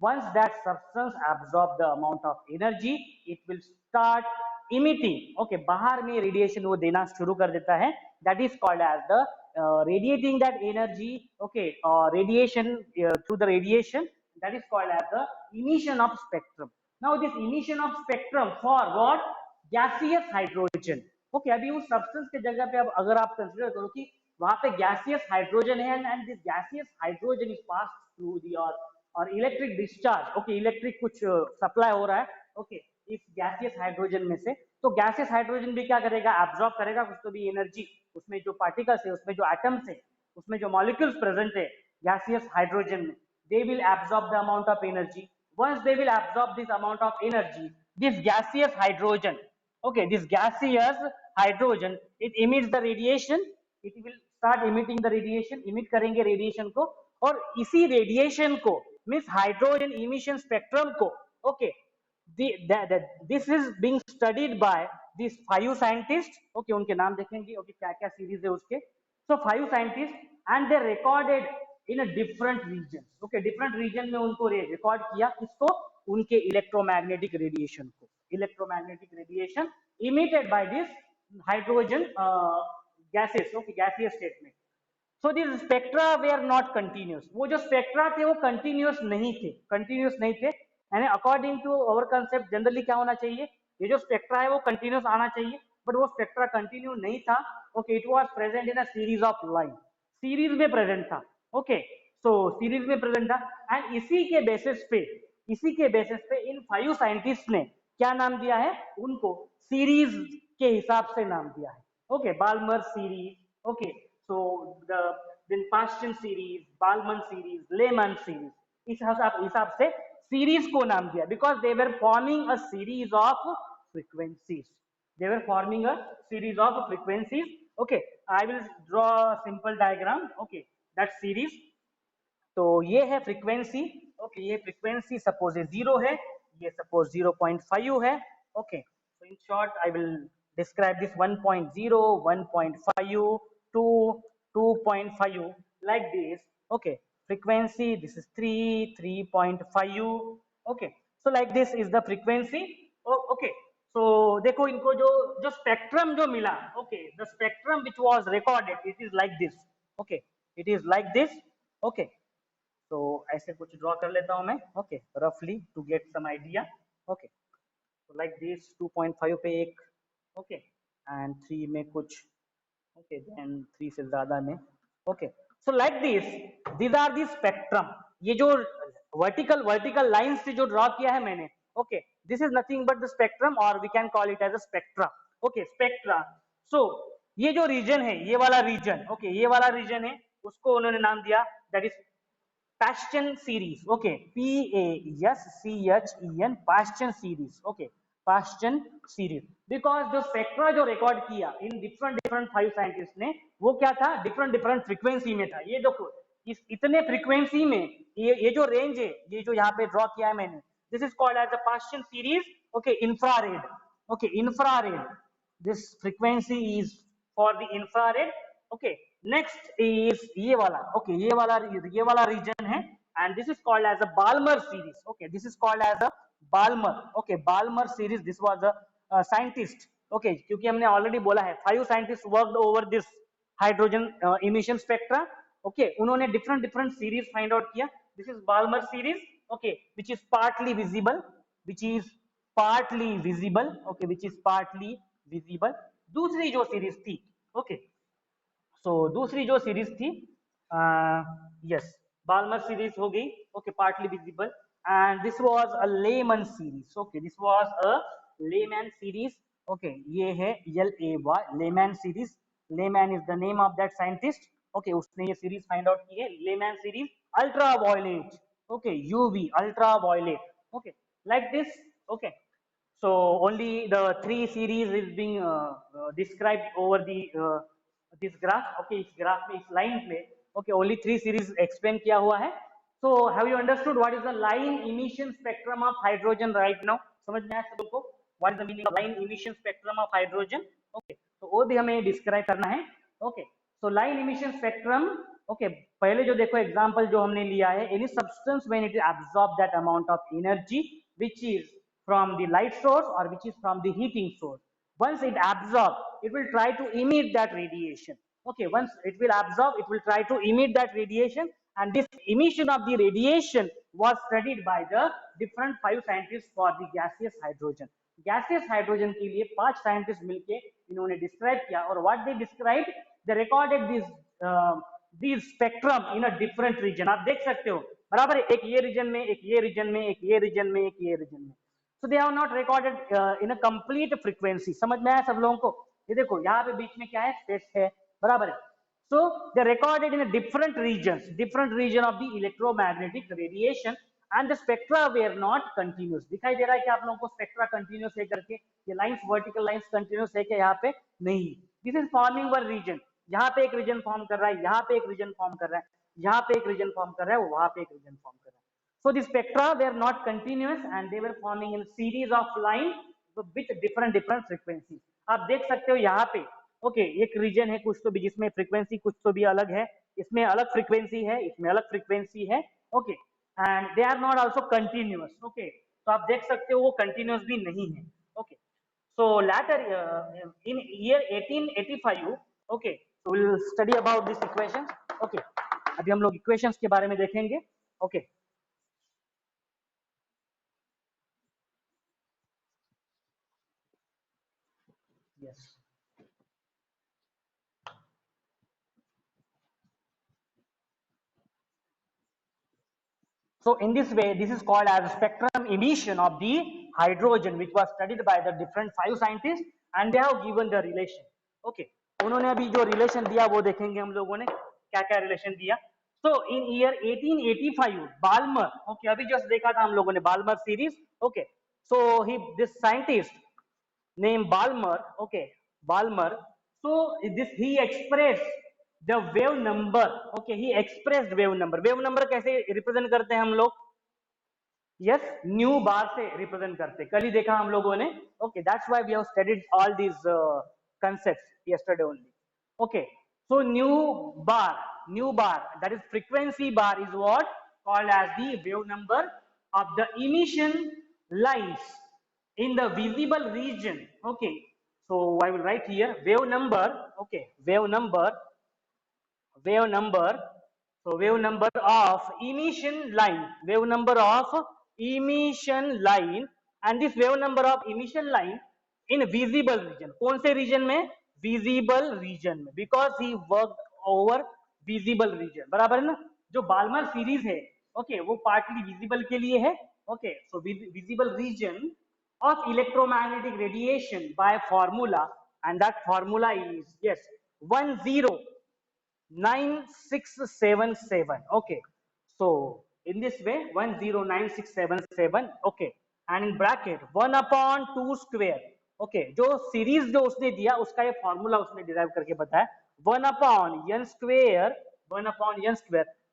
once that substance absorb the amount of energy, it will start emitting. okay, बाहर में radiation वो देना शुरू कर देता है. that is called as the radiating that energy. okay, radiation through the radiation, that is called as the emission of spectrum. now this emission of spectrum for what? gaseous hydrogen. okay, अभी उस substance के जगह पे अब अगर आप consider करो कि वहां पे गैसियस हाइड्रोजन है and this gaseous hydrogen is pass through the और इलेक्ट्रिक डिस्चार्ज. ओके, इलेक्ट्रिक कुछ सप्लाई हो रहा है. ओके, इस गैसियस हाइड्रोजन में से, तो गैसियस हाइड्रोजन भी क्या करेगा? एब्जॉर्ब करेगा कुछ तो भी एनर्जी. उसमें जो पार्टिकल्स है, उसमें जो एटम्स है, उसमें जो मॉलिक्यूल्स प्रेजेंट है गैसियस हाइड्रोजन में, they will absorb the amount of energy. once they will absorb this amount of energy, this gaseous hydrogen, okay, this gaseous hydrogen, it emits the radiation. it will start emitting the radiation, emit करेंगे radiation को, और इसी radiation को means hydrogen emission spectrum को, okay, this is being studied by these 5 scientists. okay, उनके नाम देखेंगे. okay, क्या क्या सीरीज है उसके. so 5 scientists and they recorded in a different region. okay, different region में उनको रिकॉर्ड किया इसको, उनके इलेक्ट्रोमैग्नेटिक रेडिएशन को. Electromagnetic radiation emitted by this hydrogen gases. Okay, gaseous state में. So this spectra were not continuous. वो जो spectra थे वो कंटिन्यूस नहीं थे. कंटिन्यूस नहीं थे, यानी according to our concept generally क्या होना चाहिए? ये जो स्पेक्ट्रा है वो कंटिन्यूस आना चाहिए, बट वो स्पेक्ट्रा कंटिन्यू नहीं था. Okay, it was present in a series of line. Series में प्रेजेंट था. ओके, सो सीरीज में प्रेजेंट था एंड इसी के बेसिस पे इन 5 साइंटिस्ट ने क्या नाम दिया है? उनको सीरीज के हिसाब से नाम दिया है. Okay, Balmer series. Okay, so then Paschen series, Balman series, Lehman series, इस हिसाब से सीरीज को नाम दिया, because they were forming a series of frequencies. They were forming a series of frequencies. okay, I will draw a simple diagram. okay, that series. तो ये है frequency. Okay, ये फ्रीक्वेंसी सपोज 0 है, ये सपोज 0.5 है. Okay, so in short I will describe this 1.0, 1.5, 2, 2.5 like this. okay, frequency, this is 3, 3.5. okay, so like this is the frequency. okay, so देखो इनको जो स्पेक्ट्रम जो मिला. okay, the spectrum which was recorded, it is like this. okay, it is like this. okay, तो ऐसे कुछ draw कर लेता हूं मैं. ओके, रफली to get some idea. Okay, तो लाइक दिस 2.5 पे एक. ओके, एंड 3 में कुछ. ओके, देन 3 से ज्यादा में. Okay, so like this are the spectrum. ये जो वर्टिकल लाइंस से जो ड्रॉ किया है मैंने. Okay, this is nothing but the spectrum, और we can call it as a spectra. Okay, spectra. So ये जो रीजन है, ये वाला रीजन. ओके, ये वाला रीजन है, उसको उन्होंने नाम दिया that is Paschen series. okay, Paschen, Paschen series. okay, Paschen series, because जो स्पेक्ट्रा जो रिकॉर्ड किया इन डिफरेंट 5 साइंटिस्ट ने, वो क्या था? डिफरेंट फ्रीक्वेंसी में था. ये देखो, इस इतने फ्रीक्वेंसी में ये जो रेंज है, ये जो यहाँ पे ड्रॉ किया है मैंने, this is called as a Paschen series, okay, infrared, okay, infrared, this frequency is for the infrared, okay. Next is ये वाला, ओके, ये वाला रीजन है, and this is called as a Balmer series, okay, this is called as a Balmer, okay, Balmer series, this was a scientist, okay, क्योंकि हमने already बोला है 5 scientist worked over this hydrogen emission spectra, okay, उन्होंने different different series find out किया, this is Balmer series, okay, which is partly visible, which is partly visible, okay, which is partly visible. दूसरी जो series थी, okay, सो दूसरी जो series थी, yes, Balmer series हो गई, okay, partly visible, and this was a Lyman series, okay, this was a Lyman series, okay, ये है LAY, Lyman series, Lyman is the name of that scientist, okay, उसने ये series find out की है, Lyman series, ultraviolet, okay, UV, ultraviolet, okay, like this, okay. So only the three series is being described over the this graph, okay, इस graph में, इस line पे, okay, only three series explain किया हुआ है। So have you understood what is the line emission spectrum of hydrogen right now? समझ में आया सब लोग को? What is the meaning of line emission spectrum of hydrogen? Okay, तो वो भी हमें describe करना है, okay। So line emission spectrum, okay, पहले जो देखो example जो हमने लिया है, any substance when it absorb that amount of energy which is from the light source or which is from the heating source. Once it absorbs, it will try to emit that radiation. Okay, once it will absorb, it will try to emit that radiation, and this emission of the radiation was studied by the different 5 scientists for the gaseous hydrogen. Gaseous hydrogen के लिए 5 scientists मिलके इन्होंने describe किया, और what they described, they recorded this spectrum in a different region. आप देख सकते हो बराबर, एक ये रीजन में, एक ये रीजन में, एक ये रीजन में, एक ये रीजन में। So they have not recorded in a complete frequency. समझ में आया सब लोगों को? ये देखो यहाँ पे बीच में क्या है, स्पेस है, बराबर है। So they recorded in a different region of the electromagnetic radiation, and the spectra were not continuous. दिखाई दे रहा है कि आप लोगों को स्पेक्ट्रा कंटिन्यूस है करके, ये लाइंस, वर्टिकल लाइंस कंटिन्यूस है क्या यहाँ पे? नहीं। This is forming one region, यहाँ पे एक रीजन फॉर्म कर रहा है, यहाँ पे एक रीजन फॉर्म कर रहा है, यहाँ पे एक रीजन फॉर्म कर रहा है, वहां पे एक रीजन फॉर्म कर रहा है। So the spectra were not continuous and they were forming in series of line with different frequencies. आप देख सकते हो यहाँ पे, ओके, एक रीजन है कुछ तो भी जिसमें फ्रीक्वेंसी कुछ तो भी अलग है, इसमें अलग फ्रीक्वेंसी है, इसमें अलग फ्रीक्वेंसी है, okay, and they are not also continuous, okay, तो आप देख सकते हो वो कंटिन्यूअस भी नहीं है, okay. So later in year 1885, okay, so we will study about this equation, okay, अभी हम लोग इक्वेशंस के बारे में देखेंगे, okay. Yes. So in this way, this is called as spectrum emission of the hydrogen, which was studied by the different 5 scientists, and they have given the relation. Okay, उन्होंने अभी जो relation दिया वो देखेंगे हम लोगों ने क्या क्या relation दिया. So in year 1885, Balmer, okay, अभी just देखा था हम लोगों ने Balmer series. Okay, so this scientist named Balmer, okay, Balmer. So this he expressed the wave number, okay, he expressed wave number कैसे represent करते हैं हम लोग? Yes, न्यू बार से represent करते, कल ही देखा हम लोगों ने, okay, that's why we have studied all these concepts yesterday only, okay. So new bar, that is frequency bar, is what called as the wave number of the emission lines in the visible region, okay. So I will write here wave number, okay, wave number, so wave number of emission line, and this wave number of emission line in visible region, कौन से region में? Visible region में, because he worked over visible region, बराबर है ना? जो Balmer series है, okay, वो partly visible के लिए है, okay, so visible region of electromagnetic radiation by formula, and that formula is, yes, 109677, okay. So in this way 109677, okay, and in bracket 1/2 square, okay, जो सीरीज जो उसने दिया उसका ये फॉर्मूला उसने डिराइव करके बताया, 1/n square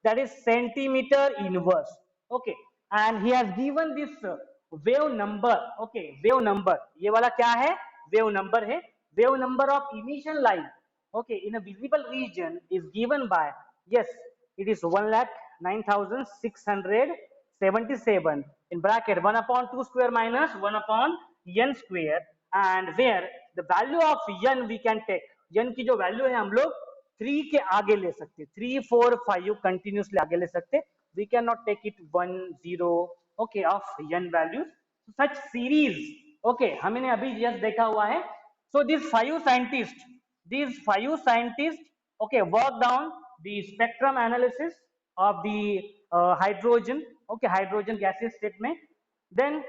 that is centimeter inverse. Okay, and he has given this wave number. Okay, wave number, ये वाला क्या है, wave number है, wave number of emission line, okay, in a visible region is given by, yes, it is 1,09,677 in bracket 1 upon 2 square minus 1 upon n square, and where the value of n we can take, n की जो value है हम लोग 3 के आगे ले सकते, 3 4 5 continuously आगे ले सकते, we cannot take it 1 0, okay, of n values. Such series, okay, हमने अभी just देखा हुआ है. So these five scientists, okay, worked on the spectrum analysis of the hydrogen, okay, hydrogen gaseous state में. Then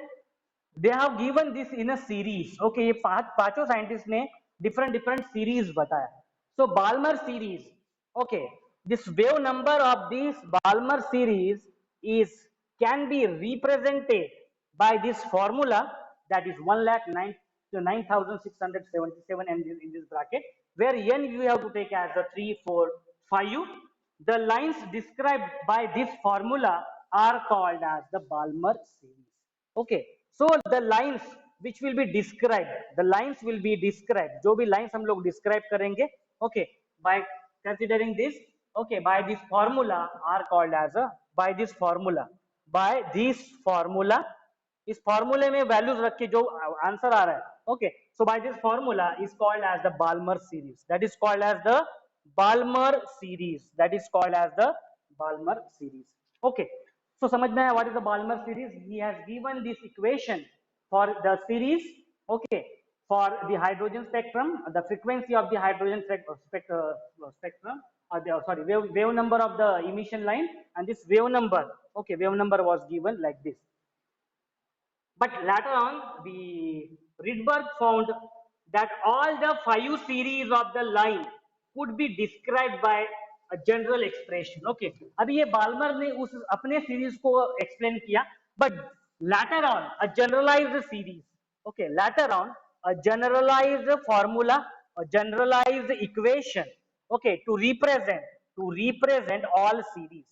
they have given this in a series. Okay, ये पांचों scientist ने different series बताया. So Balmer series, okay, this wave number of this Balmer series is can be represented by this formula, that is 1,09,677 in this bracket, where n you have to take as the 3 4 5. The lines described by this formula are called as the Balmer series. Okay, so the lines which will be described, जो भी lines हम लोग describe करेंगे, okay, by considering this, okay, by this formula are called as a, by this formula, इस फॉर्मूले में values रख के जो आंसर आ रहा है, okay, so by this formula is called as the Balmer series, that is called as the Balmer series, okay. So समझ में आया what is the Balmer series? He has given this equation for the series, okay, for the hydrogen spectrum, the frequency of the hydrogen spectrum, or the, sorry, wave number of the emission line, and this wave number, okay, wave number was given like this. But later on, the Rydberg found that all the 5 series of the line could be described by a general expression. Okay, अभी ये Balmer ने उस अपने series को explain किया, but later on a generalized series, okay, later on a generalized formula, a generalized equation, okay, to represent all series,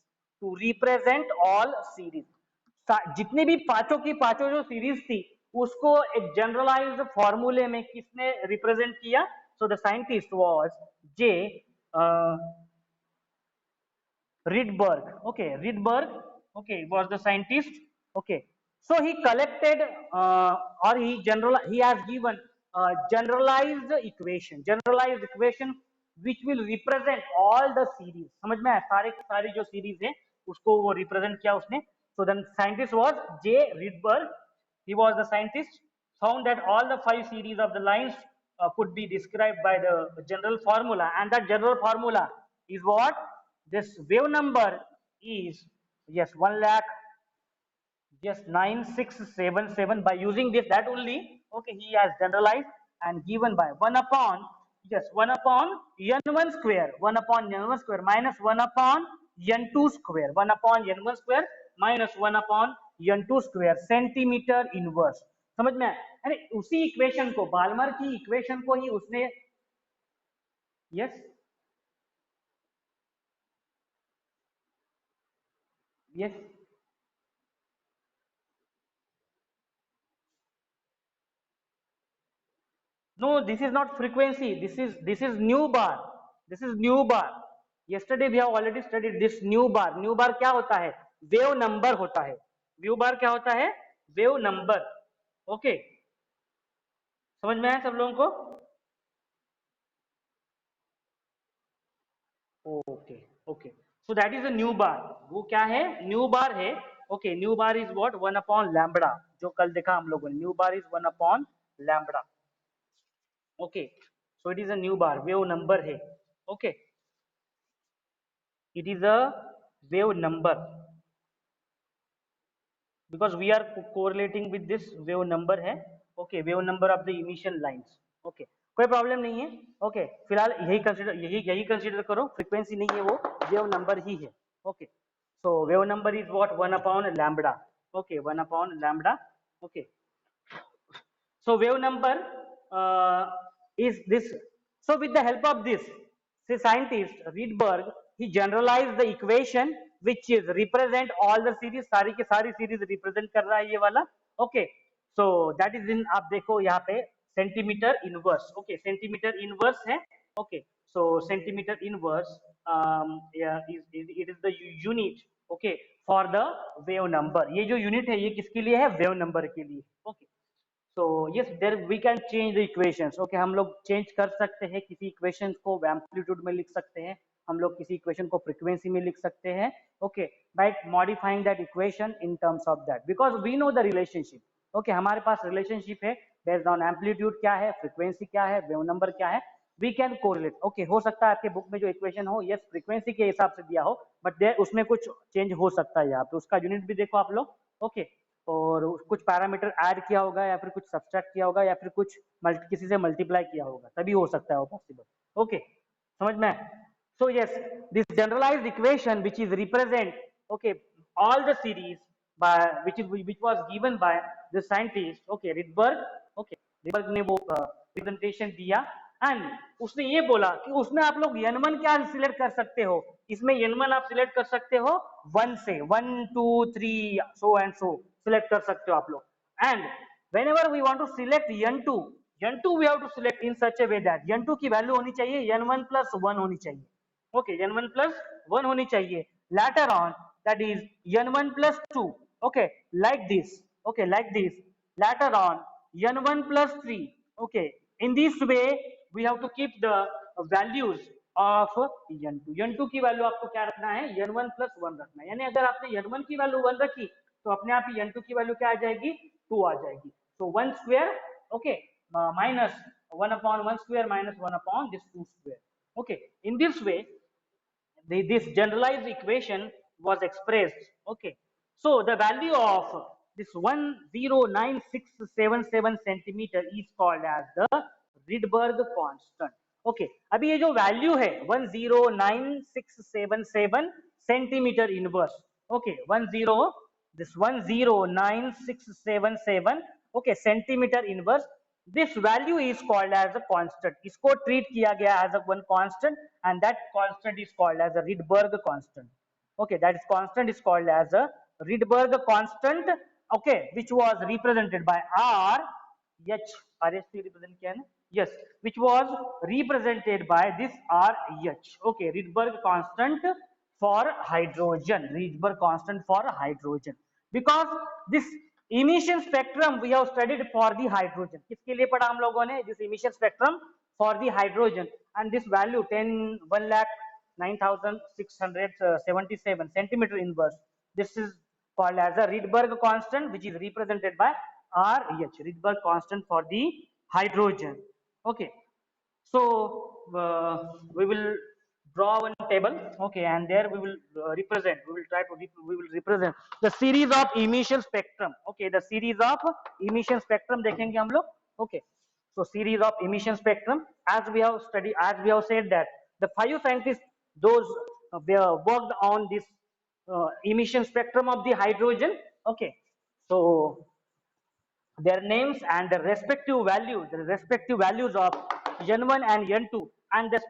जितने भी पांचों की पांचों जो सीरीज थी उसको एक जनरलाइज्ड फॉर्मूले में किसने रिप्रेजेंट किया? So the scientist was J Rydberg. Okay, Rydberg, okay, was the scientist. Okay, so he collected or he has given a generalized equation which will represent all the series. समझ में आया? सारे जो series है उसको वो represent किया उसने. So the scientist was J. Rydberg. He was the scientist, found that all the 5 series of the lines could be described by the general formula, and that general formula is what? This wave number is, yes, 1,09,677. By using this, that only, okay, he has generalized and given by 1 upon, yes, 1 upon n1 square, 1 upon n1 square minus 1 upon n2 square, 1 upon n1 square minus 1 upon n2 square centimetre inverse. समझ में? अरे उसी equation को, Balmer की equation को ही उसने, yes yes, no, this is not frequency, this is new bar, yesterday we have already studied this new bar. क्या होता है? वेव नंबर होता है. न्यू बार क्या होता है? Wave number. ओके, समझ में आया सब लोगों को? Okay okay, so that is a nu bar. वो क्या है? न्यू बार है. Okay, nu bar is what? 1 upon lambda, जो कल देखा हम लोगों ने. Nu bar is 1 upon lambda. Okay, so it is a nu bar, wave number है. Okay, it is a wave number because we are correlating with this wave number है. okay, wave number of the emission lines. okay, कोई problem नहीं है. Okay, फिलहाल यही consider करो, frequency नहीं है, वो वेव नंबर ही है. Okay, so wave number is what? 1 upon lambda. Okay, 1 upon lambda. Okay, so wave number is this. So with the help of this, say scientist Rydberg, he generalized the equation which is represent all the series, सारी की सारी series represent कर रहा है ये वाला. Okay, so that is in, आप देखो यहाँ पे centimetre inverse. Okay, centimetre inverse है. Okay, so centimeter inverse yeah, it is the unit, okay, for the wave number. ये जो unit है ये किसके लिए है? wave number के लिए. Okay, so yes, there we can change the equations. Okay, हम लोग चेंज कर सकते हैं, किसी इक्वेशन को एम्पलीट्यूड में लिख सकते हैं, हम लोग किसी इक्वेशन को फ्रीक्वेंसी में लिख सकते हैं. Okay, by modifying that equation in terms of that, because we know the relationship. Okay, हमारे पास रिलेशनशिप है बेस्ड ऑन एम्पलीट्यूड क्या है, फ्रीक्वेंसी क्या है, वेव नंबर क्या है, वी कैन कोरिलेट. ओके, हो सकता है आपके बुक में जो इक्वेशन हो यस फ्रीक्वेंसी के हिसाब से दिया हो, बट देयर उसमें कुछ चेंज हो सकता है यहाँ पे, उसका यूनिट भी देखो आप लोग. ओके, और कुछ पैरामीटर ऐड किया होगा या फिर कुछ सब्सट्रैक्ट किया होगा या फिर कुछ किसी से मल्टीप्लाई किया होगा, तभी हो सकता है वो पॉसिबल. ओके, समझ में? So yes, this generalised equation which is represent, okay, all the series by which was given by the scientist, okay, Rydberg. Okay, Rydberg ने वो प्रेजेंटेशन दिया एंड उसने ये बोला कि उसमें आप लोग n1 क्या सिलेक्ट कर सकते हो, इसमें n1 आप सिलेक्ट कर सकते हो 1 से 1 2 3 सो एंड सो सिलेक्ट कर सकते हो आप लोग. And whenever we want to select n2 we have to select in such a way that n2 की वैल्यू होनी चाहिए n1 plus 1 होनी चाहिए. Okay, n1 plus 1 होनी चाहिए. Later on, that is n1 plus 2. Okay, like this. Okay, like this. Later on, n1 plus 3. Okay, in this way we have to keep the values of n2. n2 की value आपको क्या रखना है? n1 plus 1 रखना है. यानी अगर आपने n1 की वैल्यू 1 रखी तो अपने आप ही n2 की वैल्यू क्या आ जाएगी? 2 आ जाएगी. So 1 square, okay, minus 1 upon 1 square minus 1 upon this 2 square. Okay, in this way this generalized equation was expressed. Okay, so the value of this 109677 centimeter is called as the Rydberg constant. Okay, अभी ये जो value है 109677 centimetre inverse. Okay, 109677 okay centimetre inverse. This value is called as a constant. इसको treat किया गया as a one constant, and that constant is called as a Rydberg constant. Okay, that is constant is called as a Rydberg constant. Okay, which was represented by R H. RH represent क्या है ना? Yes, which was represented by this RH. Okay, Rydberg constant for hydrogen. Rydberg constant for hydrogen. Because this emission spectrum we have studied for the hydrogen. किसके लिए पढ़ा हम लोगों ने? This emission spectrum for the hydrogen, and this value 1,09,677 centimeter inverse. This is called as a Rydberg constant, which is represented by RH. Rydberg constant for the hydrogen. Okay, so we will draw one table. Okay, and there we will represent, we will try to we will represent the series of emission spectrum. Okay, the series of emission spectrum देखेंगे हम लोग. Okay, so series of emission spectrum, as we have studied, as we have said that the 5 scientists, those worked on this emission spectrum of the hydrogen. Okay, so their names and the respective values of n1 and n2 and the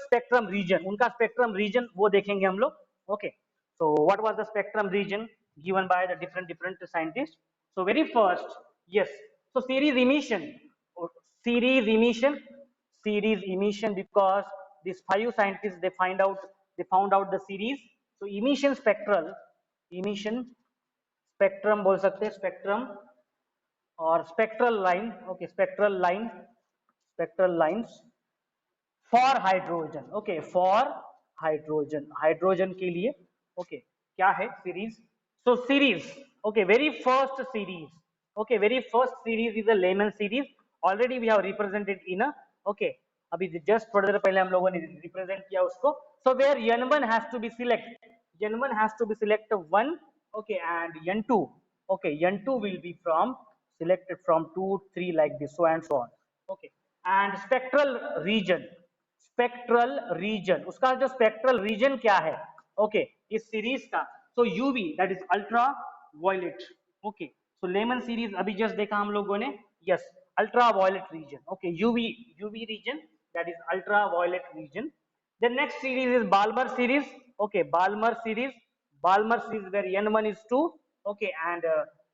spectrum region, उनका spectrum region वो देखेंगे हम लोग. Okay, so what was the spectrum region given by the different scientists? So very first, yes, so series emission, because these 5 scientists they found out the series. So emission spectrum बोल सकते हैं, spectrum और spectral line. Okay, spectral lines for hydrogen. Okay, for hydrogen के लिए. Okay, क्या है series? So series, okay, very first series is a Lehman series. Already we have represented in a, okay, अभी just थोड़ी देर पहले हम लोगों ने represent किया उसको. So where n1 has to be selected 1, okay, and n2, okay, n2 will be from selected from 2 3 like this, so and so on. Okay, and spectral region उसका जो spectral region क्या है? Okay, इस series का, so UV, that is ultraviolet. Okay, so Lehman series अभी just देखा हम लोगों ने. Yes, ultraviolet region. Okay, UV region, that is ultraviolet region. The next series is Balmer series. Okay, Balmer series. Balmer series where N1 is 2, okay, and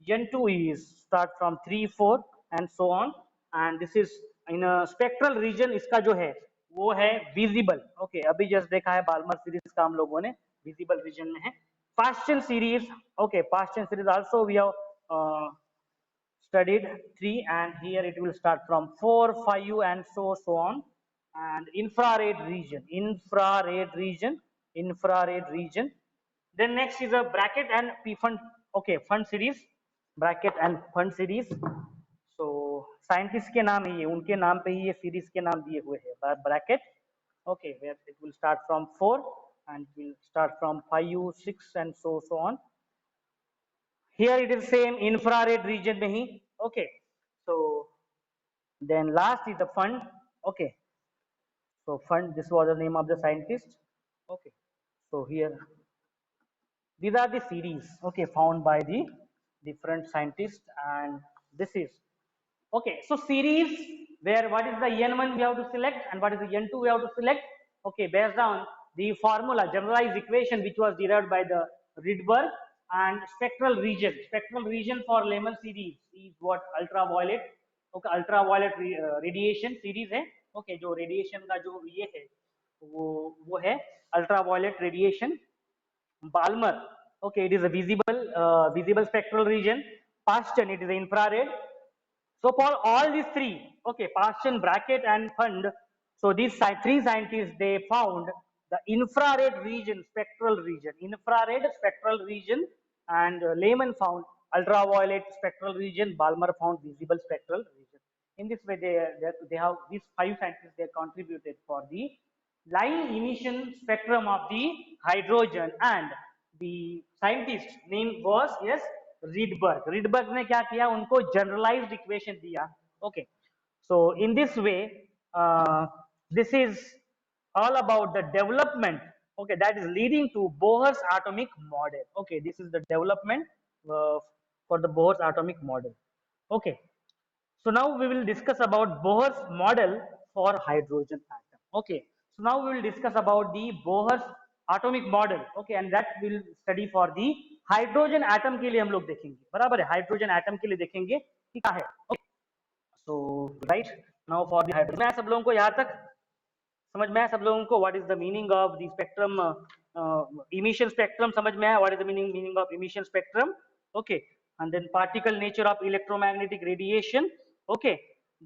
N2 is start from 3, 4 and so on, and this is in a spectral region. इसका जो है वो है visible, okay, अभी just देखा है Balmer series का हम लोगों ने visible region में है. Paschen series, okay, Paschen series also we have studied 3, and here it will start from 4, 5 and so on, and infrared region. Then next is a bracket and p fund, okay, fund series, bracket and fund series. So scientist के नाम है ये, उनके नाम पे ही ये series के नाम दिए हुए हैं, bracket, okay, where it will start from 4 and will start from 5, 6 and so on. Here it is same infrared region में ही, okay. So then last is the fund, okay. So fund, this was the name of the scientist, okay. So here these are the series, okay, found by the different scientists, and this is, okay. So series where what is the N1 we have to select and what is the N2 we have to select, okay, based on the formula, generalized equation which was derived by the Rydberg. And spectral region for Lehman series is what? Ultraviolet, okay, ultraviolet radiation series है, okay, जो radiation का जो ये है वो है ultraviolet radiation. Balmer, okay, it is a visible spectral region. Paschen, it is infrared. So for all these three, okay, Paschen, bracket and fund, so these three scientists, they found the infrared spectral region, and Lehman found ultraviolet spectral region, Balmer found visible spectral region. In this way, they have these five scientists, they contributed for the line emission spectrum of the hydrogen, and the scientist name was, yes, Rydberg. Rydberg ने क्या किया, उनको generalized equation दिया, okay. So in this way, this is all about the development, okay, that is leading to Bohr's atomic model, okay. This is the development for the Bohr's atomic model, okay. So now we will discuss about Bohr's model for hydrogen atom. Okay. So now we will discuss about the Bohr's atomic model. Okay, and that will study for the hydrogen atom के लिए हम लोग देखेंगे, बराबर है, hydrogen atom के लिए देखेंगे कि क्या है. Okay. So right now for the hydrogen, मैं सब लोगों को यहाँ तक समझ में है, सब लोगों को what is the meaning of the spectrum, emission spectrum समझ में है, what is the meaning of emission spectrum, okay, and then particle nature of electromagnetic radiation, okay,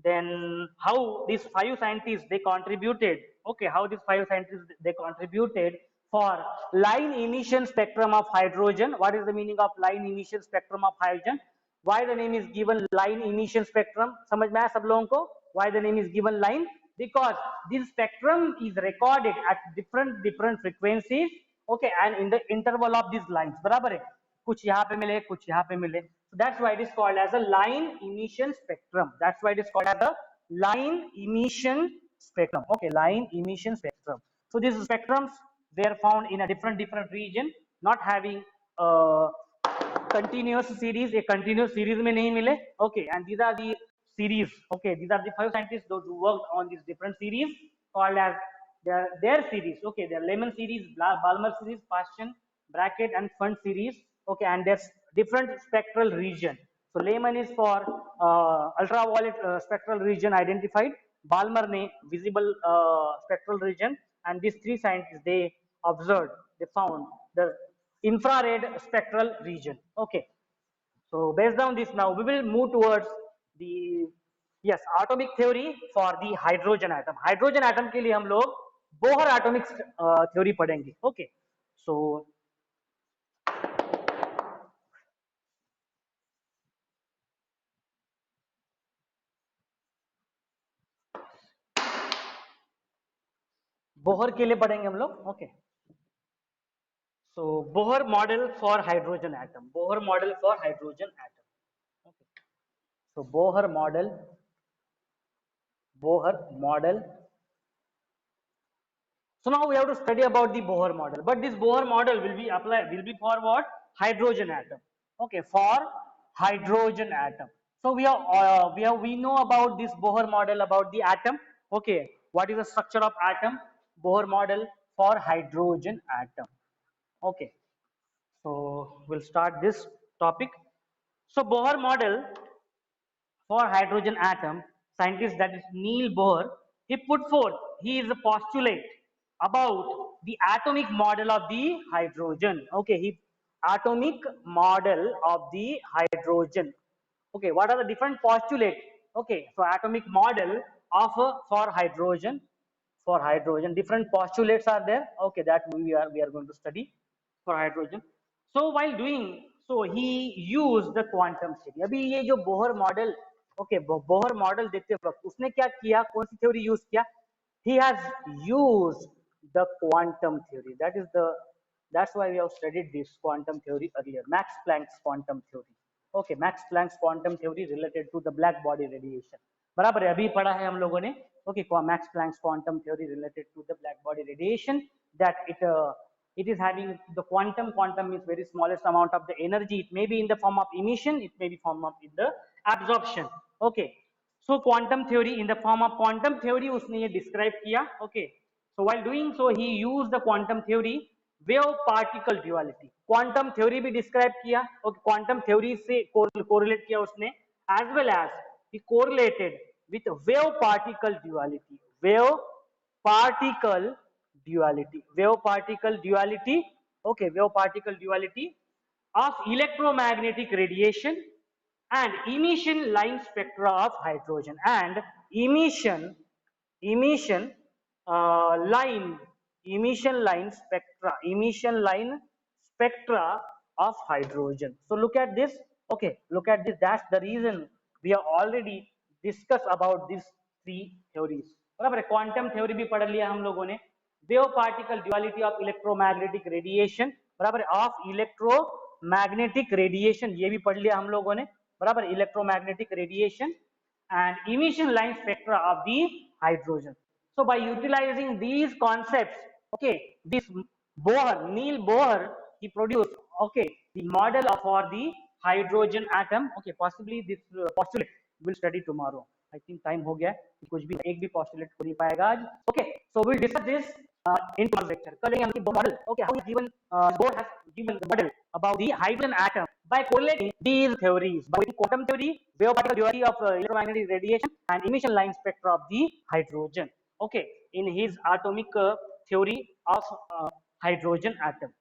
then how these five scientists they contributed, okay, how these five scientists they contributed for line emission spectrum of hydrogen. What is the meaning of line emission spectrum of hydrogen? Why the name is given line emission spectrum? समझ में आया सब लोगों को? Why the name is given line? Because this spectrum is recorded at different frequencies, okay, and in the interval of these lines, बराबर है, कुछ यहाँ पे मिले, कुछ यहाँ पे मिले, so that's why it is called as a line emission spectrum. That's why it is called as a line emission spectrum, okay, line emission spectrum. So these spectrums, they are found in a different region, not having continuous series, a continuous series में नहीं मिले, okay, and these are the series, okay, these are the five scientists those who worked on these different series called as their series, okay, their Lehman series, Balmer series, Paschen, bracket and fund series, okay, and there's different spectral region. So Lehman is for ultraviolet spectral region identified, Balmer ne visible spectral region, and these three scientists they observed, they found the infrared spectral region, okay. So based on this, now we will move towards the, yes, atomic theory for the hydrogen atom. Hydrogen atom के लिए हम लोग Bohr atomic theory पढ़ेंगे, okay. So Bohr के लिए पढ़ेंगे हम लोग, okay. So Bohr model for hydrogen atom. Bohr model for hydrogen atom. Okay. So Bohr model. So now we have to study about the Bohr model. But this Bohr model will be for what? Hydrogen atom. Okay, for hydrogen atom. So we know about this Bohr model about the atom. Okay, what is the structure of atom? Bohr model for hydrogen atom. Okay. So we'll start this topic. So Bohr model for hydrogen atom, scientist that is Neil Bohr, he put forth his postulate about the atomic model of the hydrogen. Okay, he atomic model of the hydrogen. Okay, what are the different postulates? Okay, so atomic model of for hydrogen different postulates are there. Okay, that we are going to study for hydrogen. So while doing so he used the quantum theory. अभी ये जो Bohr model okay Bohr model देखते वक्त उसने क्या किया, कौन सी theory use किया? He has used the quantum theory. That's why we have studied this quantum theory earlier. Max Planck's quantum theory. Okay, Max Planck's quantum theory related to the black body radiation. बराबर है, अभी पढ़ा है हम लोगों ने. Okay, Max Planck's quantum theory related to the black body radiation, that it is having the quantum is very smallest amount of the energy. It may be in the form of emission, it may be form of in the absorption. Okay, so quantum theory, in the form of quantum theory उसने ये describe किया. Okay, so while doing so he used the quantum theory wave particle duality. quantum theory भी describe किया. Okay, quantum theory से correlate किया उसने, as well as he correlated with wave particle duality. Particle wave particle duality. Okay, wave particle duality of electromagnetic radiation and emission line spectra of hydrogen, and emission line spectra of hydrogen. So look at this. Okay, look at this. That's the reason we have already discussed about these three theories. बराबर है, quantum theory भी पढ़ लिया हम लोगों ने, wave particle duality of electromagnetic radiation, बराबर है, ऑफ इलेक्ट्रोमैग्नेटिक रेडिएशन ये भी पढ़ लिया हम लोगों ने, बराबर, electromagnetic radiation and emission line spectra of the hydrogen. So by utilizing these concepts, okay, this Neil Bohr, he produced, okay, the model for the hydrogen atom. Okay, possibly this postulate we'll study tomorrow. I think time हो गया है, कुछ भी एक भी postulate हो नहीं पाएगा आज. Okay, so we'll discuss this in tomorrow's lecture. कल हम Bohr model, okay, how given Bohr has given the model about the hydrogen atom by correlating these theories, by quantum theory, wave particle duality of electromagnetic radiation, and emission line spectra of the hydrogen. Okay, in his atomic theory of hydrogen atom.